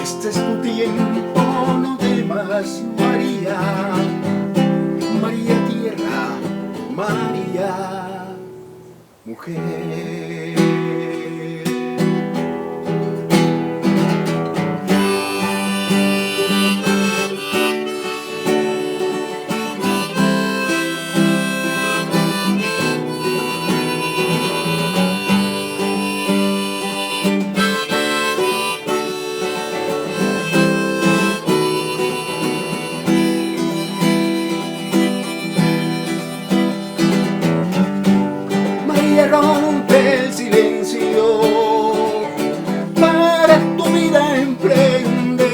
Este es tu tiempo, no temas, María. María tierra, María mujer. María rompe el silencio para tu vida emprender.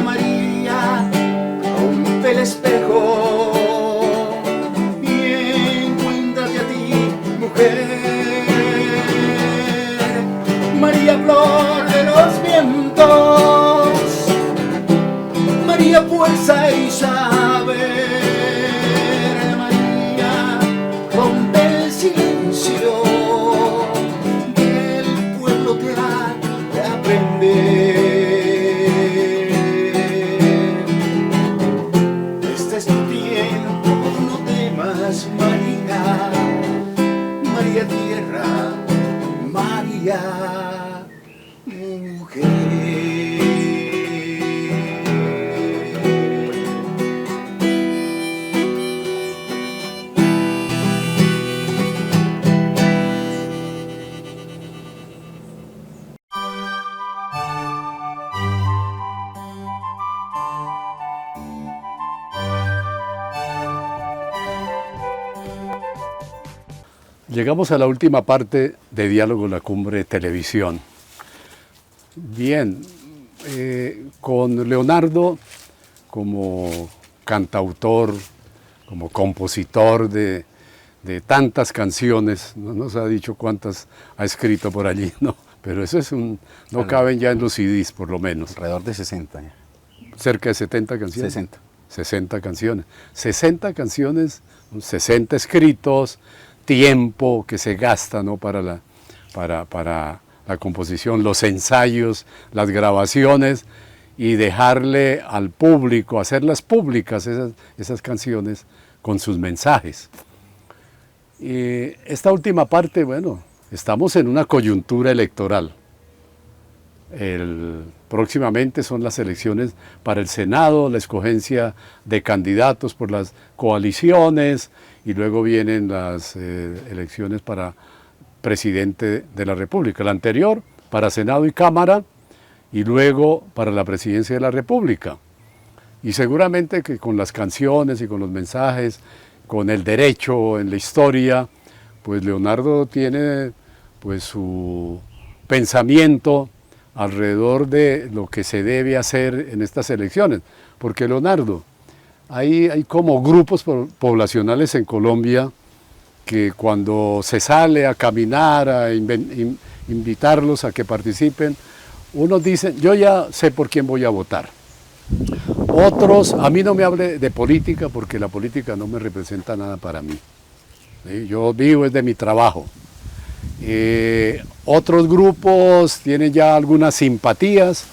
María rompe el espejo y encuéntrate a ti, mujer. María flor de los vientos, María fuerza y saber. Rompe el silencio que el pueblo te ha de aprender. Este es tu tiempo, no temas, María. María tierra, María mujer. Llegamos a la última parte de Diálogo La Cumbre Televisión. Bien, con Leonardo como cantautor, como compositor de tantas canciones, no nos ha dicho cuántas ha escrito por allí, no, pero eso es no caben ya en los CDs por lo menos. Alrededor de 60 ya. Cerca de 70 canciones. 60. 60 canciones. 60 canciones, 60 escritos, tiempo que se gasta, ¿no? para la composición, los ensayos, las grabaciones y dejarle al público, hacerlas públicas esas canciones con sus mensajes. Y esta última parte, bueno, estamos en una coyuntura electoral. Próximamente son las elecciones para el Senado, la escogencia de candidatos por las coaliciones y luego vienen las elecciones para presidente de la República. La anterior para Senado y Cámara y luego para la presidencia de la República. Y seguramente que con las canciones y con los mensajes, con el derecho en la historia, pues Leonardo tiene pues su pensamiento alrededor de lo que se debe hacer en estas elecciones. Porque Leonardo, hay como grupos poblacionales en Colombia que cuando se sale a caminar, a invitarlos a que participen, unos dicen, yo ya sé por quién voy a votar. Otros, a mí no me hable de política porque la política no me representa nada para mí. ¿Sí? Yo vivo es de mi trabajo. Otros grupos tienen ya algunas simpatías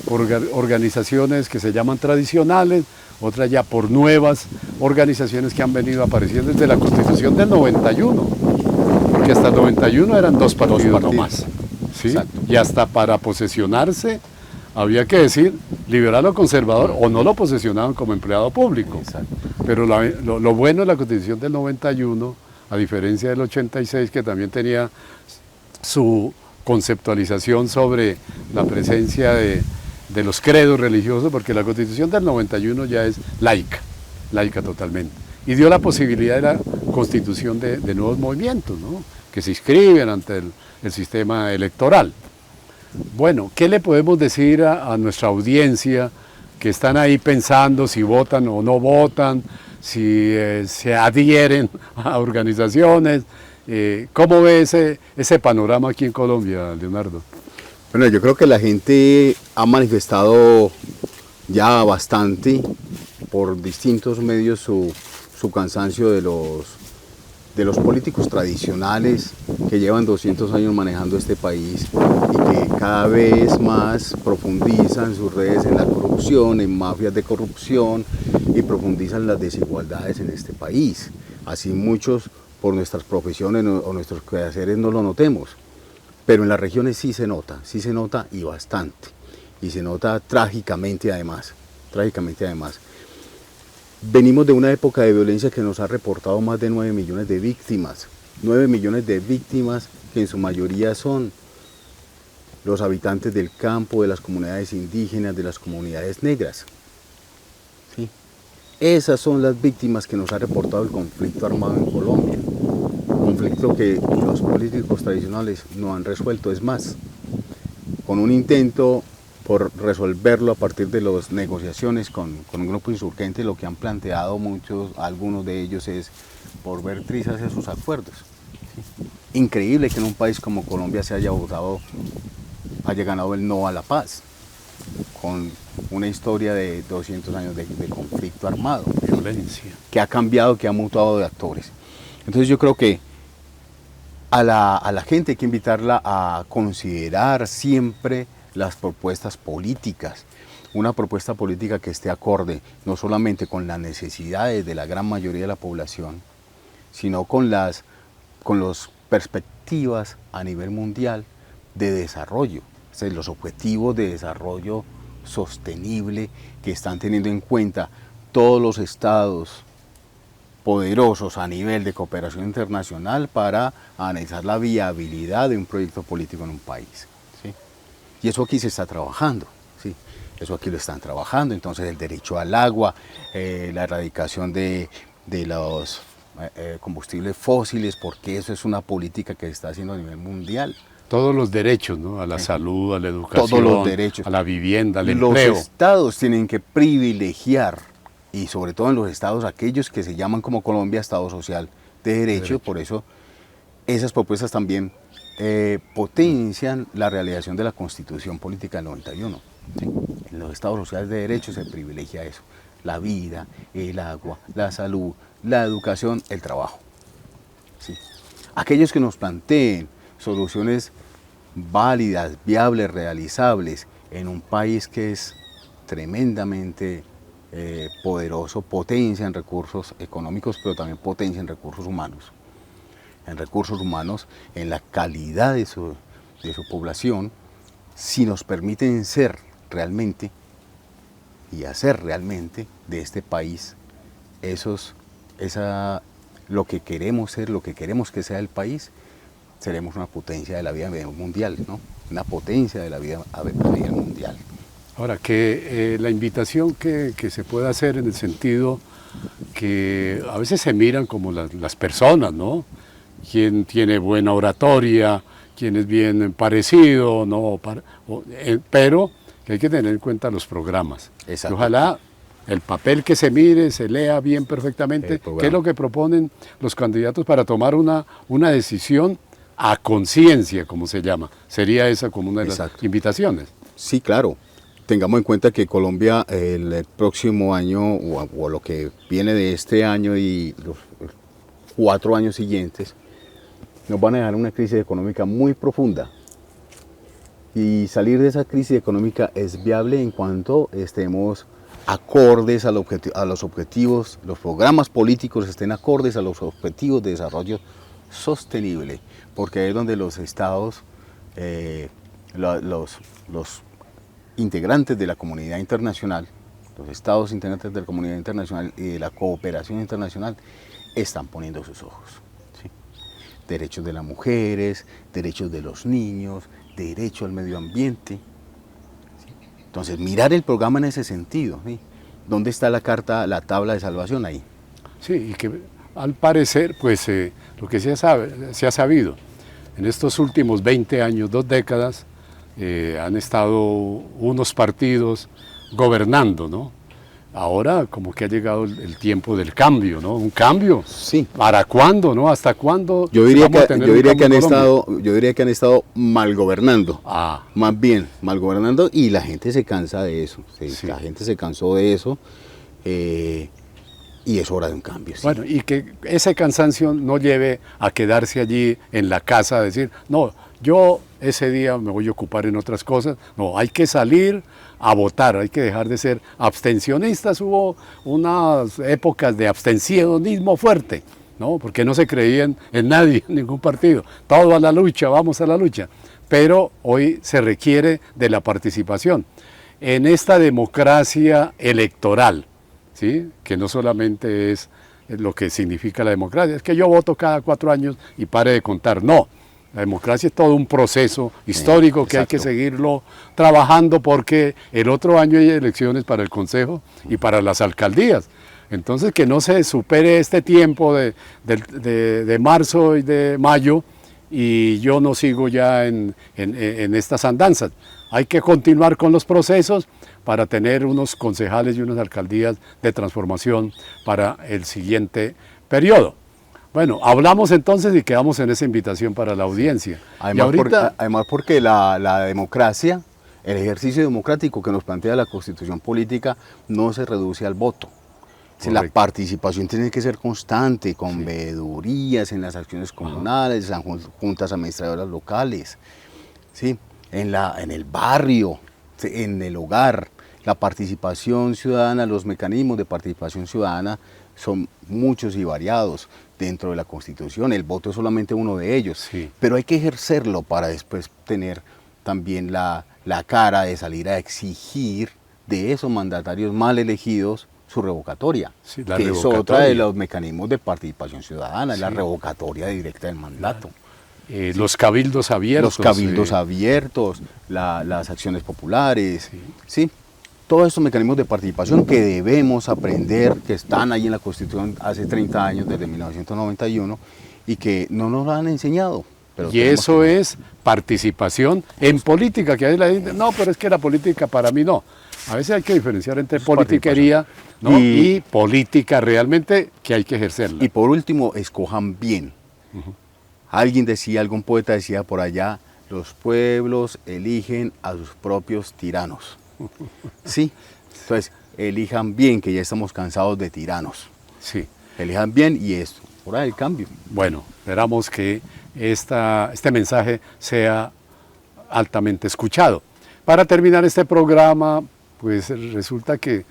por organizaciones que se llaman tradicionales, otras ya por nuevas organizaciones que han venido apareciendo desde la Constitución del 91, porque hasta el 91 eran dos partidos nomás, ¿sí? Y hasta para posesionarse había que decir liberal o conservador, o no lo posesionaban como empleado público. Exacto. Pero lo bueno de la Constitución del 91, a diferencia del 86, que también tenía su conceptualización sobre la presencia de los credos religiosos, porque la Constitución del 91 ya es laica totalmente, y dio la posibilidad de la constitución de nuevos movimientos, ¿no?, que se inscriben ante el sistema electoral. Bueno, ¿qué le podemos decir a nuestra audiencia que están ahí pensando si votan o no votan, si se adhieren a organizaciones? ¿Cómo ve ese panorama aquí en Colombia, Leonardo? Bueno, yo creo que la gente ha manifestado ya bastante por distintos medios su cansancio de los políticos tradicionales que llevan 200 años manejando este país y que cada vez más profundizan sus redes en la corrupción, en mafias de corrupción, y profundizan las desigualdades en este país. Así muchos por nuestras profesiones o nuestros quehaceres no lo notemos, pero en las regiones sí se nota y bastante, y se nota trágicamente además. Venimos de una época de violencia que nos ha reportado más de 9 millones de víctimas. 9 millones de víctimas que en su mayoría son los habitantes del campo, de las comunidades indígenas, de las comunidades negras. ¿Sí? Esas son las víctimas que nos ha reportado el conflicto armado en Colombia. Conflicto que los políticos tradicionales no han resuelto. Es más, con un intento por resolverlo a partir de las negociaciones con un grupo insurgente, lo que han planteado algunos de ellos es volver trizas a sus acuerdos. ¿Sí? Increíble que en un país como Colombia haya ganado el no a la paz, con una historia de 200 años de conflicto armado, Violencia. que ha cambiado, que ha mutado de actores. Entonces yo creo que a la gente hay que invitarla a considerar siempre las propuestas políticas, una propuesta política que esté acorde no solamente con las necesidades de la gran mayoría de la población, sino con las perspectivas a nivel mundial de desarrollo, o sea, los objetivos de desarrollo sostenible que están teniendo en cuenta todos los estados poderosos a nivel de cooperación internacional para analizar la viabilidad de un proyecto político en un país. ¿Sí? Y eso aquí se está trabajando, ¿sí? Eso aquí lo están trabajando. Entonces el derecho al agua, la erradicación de los combustibles fósiles, porque eso es una política que se está haciendo a nivel mundial. Todos los derechos, ¿no? A la salud, a la educación, Todos los derechos. a la vivienda, al Los empleo. estados tienen que privilegiar, y sobre todo en los estados aquellos que se llaman como Colombia Estado Social de Derecho. Por eso esas propuestas también potencian la realización de la Constitución Política del 91. ¿Sí? En los estados sociales de derecho se privilegia eso: la vida, el agua, la salud, la educación, el trabajo. ¿Sí? Aquellos que nos planteen soluciones válidas, viables, realizables en un país que es tremendamente poderoso, potencia en recursos económicos, pero también potencia en recursos humanos. En la calidad de su población, si nos permiten ser realmente y hacer realmente de este país lo que queremos ser, lo que queremos que sea el país, seremos una potencia de la vida mundial, ¿no? Una potencia de la vida a nivel mundial. Ahora, que la invitación que se puede hacer en el sentido que a veces se miran como las personas, ¿no? Quién tiene buena oratoria, quién es bien parecido, ¿no? Pero que hay que tener en cuenta los programas. Exacto. Ojalá el papel que se mire, se lea bien perfectamente, qué es lo que proponen los candidatos para tomar una decisión a conciencia, como se llama. Sería esa como una de las invitaciones. Sí, claro. Tengamos en cuenta que Colombia el próximo año, o lo que viene de este año y los 4 años siguientes, nos van a dejar una crisis económica muy profunda. Y salir de esa crisis económica es viable en cuanto estemos acordes a los objetivos, los programas políticos estén acordes a los objetivos de desarrollo sostenible, porque es donde los estados, los integrantes de la comunidad internacional, los estados integrantes de la comunidad internacional y de la cooperación internacional están poniendo sus ojos. ¿Sí? Derechos de las mujeres, derechos de los niños, derecho al medio ambiente. ¿Sí? Entonces, mirar el programa en ese sentido. ¿Sí? ¿Dónde está la carta, la tabla de salvación ahí? Sí, y que al parecer, pues lo que se ha sabido, en estos últimos 20 años, 2 décadas, han estado unos partidos gobernando, ¿no? Ahora como que ha llegado el tiempo del cambio, ¿no? Un cambio. Sí. ¿Para cuándo, no? ¿Hasta cuándo? Yo diría vamos a tener yo un diría cambio que en Colombia? yo diría que han estado mal gobernando. Ah, Más bien, mal gobernando, y la gente se cansa de eso. ¿Sí? Sí. La gente se cansó de eso y es hora de un cambio. ¿Sí? bueno, y que ese cansancio no lleve a quedarse allí en la casa a decir, no, yo ese día me voy a ocupar en otras cosas. No, hay que salir a votar, hay que dejar de ser abstencionistas. Hubo unas épocas de abstencionismo fuerte, ¿no? Porque no se creían en nadie, en ningún partido. Todo a la lucha, vamos a la lucha. Pero hoy se requiere de la participación en esta democracia electoral, ¿sí? Que no solamente es lo que significa la democracia, es que yo voto cada 4 años y pare de contar. No, la democracia es todo un proceso histórico que hay que exacto. seguirlo trabajando, porque el otro año hay elecciones para el Consejo y para las alcaldías. Entonces, que no se supere este tiempo de marzo y de mayo y yo no sigo ya en estas andanzas. Hay que continuar con los procesos para tener unos concejales y unas alcaldías de transformación para el siguiente periodo. Bueno, hablamos entonces y quedamos en esa invitación para la audiencia. Además, y ahorita, además porque la democracia, el ejercicio democrático que nos plantea la Constitución política no se reduce al voto. Si la Correcto. participación tiene que ser constante, con veedurías en las acciones comunales, en juntas administradoras locales, ¿sí? En el barrio, ¿sí? En el hogar. La participación ciudadana, los mecanismos de participación ciudadana son muchos y variados dentro de la Constitución. El voto es solamente uno de ellos, Sí. pero hay que ejercerlo para después tener también la cara de salir a exigir de esos mandatarios mal elegidos su revocatoria, Sí, la que es revocatoria. otra de los mecanismos de participación ciudadana, Sí. la revocatoria directa del mandato. los cabildos abiertos. Los cabildos abiertos, las acciones populares, ¿sí? Todos estos mecanismos de participación que debemos aprender, que están ahí en la Constitución hace 30 años, desde 1991, y que no nos lo han enseñado. Pero Y eso es participación en política, que a veces la gente, no, pero es que la política para mí no. A veces hay que diferenciar entre Es politiquería, ¿no? Y- y política realmente que hay que ejercerla. Y por último, escojan bien. Alguien decía, algún poeta decía por allá, los pueblos eligen a sus propios tiranos. Sí, entonces elijan bien, que ya estamos cansados de tiranos. Sí. Elijan bien y esto, hora del cambio. Bueno, esperamos que este mensaje sea altamente escuchado. Para terminar este programa, pues resulta que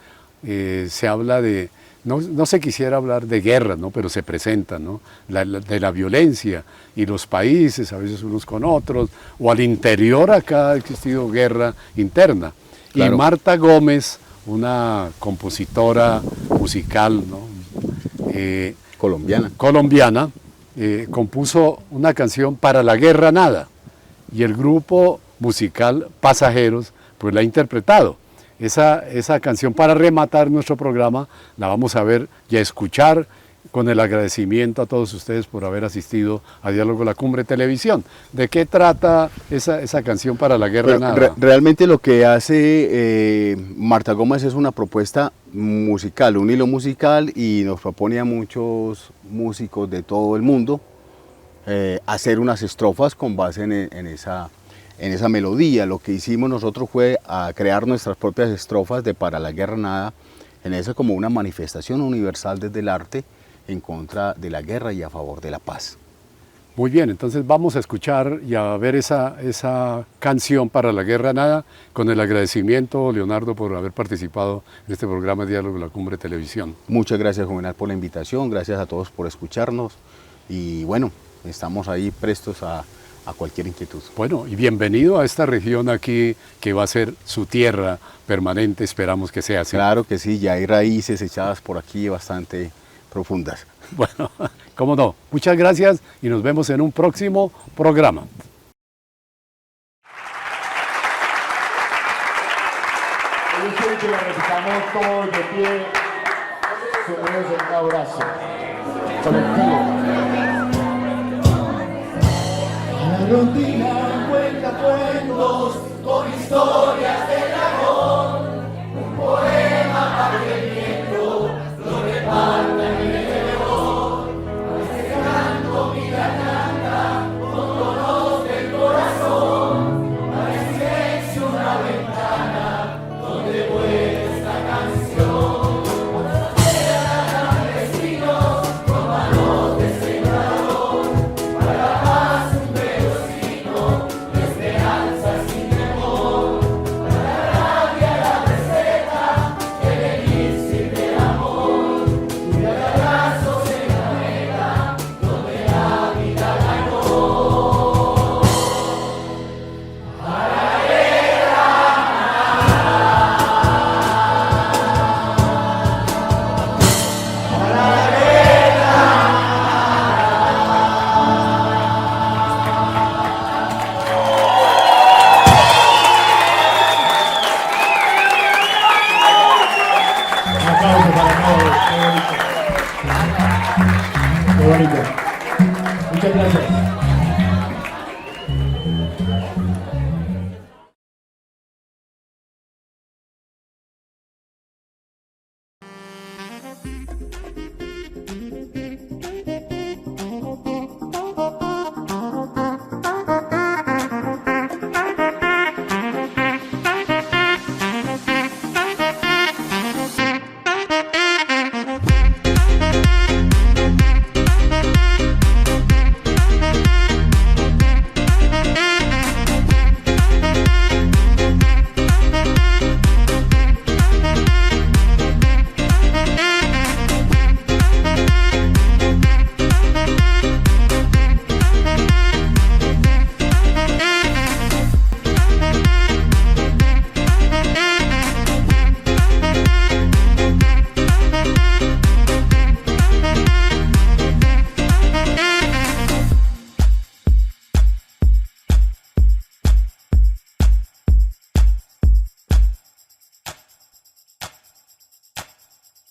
se habla de, no se quisiera hablar de guerra, ¿no? Pero se presenta, ¿no? De la violencia y los países, a veces unos con otros, o al interior acá ha existido guerra interna. Claro. Y Marta Gómez, una compositora musical, ¿no? Colombiana. Colombiana, compuso una canción para la guerra nada, y el grupo musical Pasajeros pues la ha interpretado. Esa canción, para rematar nuestro programa, la vamos a ver y a escuchar, con el agradecimiento a todos ustedes por haber asistido a Diálogo La Cumbre Televisión. ¿De qué trata esa canción para la guerra nada? Realmente lo que hace Marta Gómez es una propuesta musical, un hilo musical, y nos propone a muchos músicos de todo el mundo hacer unas estrofas con base en esa melodía. Lo que hicimos nosotros fue a crear nuestras propias estrofas de Para la Guerra Nada, en eso como una manifestación universal desde el arte en contra de la guerra y a favor de la paz. Muy bien, entonces vamos a escuchar y a ver esa canción para la guerra nada, con el agradecimiento, Leonardo, por haber participado en este programa Diálogo La Cumbre Televisión. Muchas gracias, Juvenal, por la invitación, gracias a todos por escucharnos y bueno, estamos ahí prestos a a cualquier inquietud. Bueno, y bienvenido a esta región aquí que va a ser su tierra permanente, esperamos que sea así. Claro que sí, ya hay raíces echadas por aquí bastante profundas. Bueno, cómo no. Muchas gracias y nos vemos en un próximo programa. Yo quiero que la repitamos todos de pie. Sumemos en un abrazo colectivo. La rutina cuenta cuentos con historias de dragón. Un poema para que el viento lo reparta en el león. Este canto mi garganta con tonos del corazón. Para el silencio una ventana.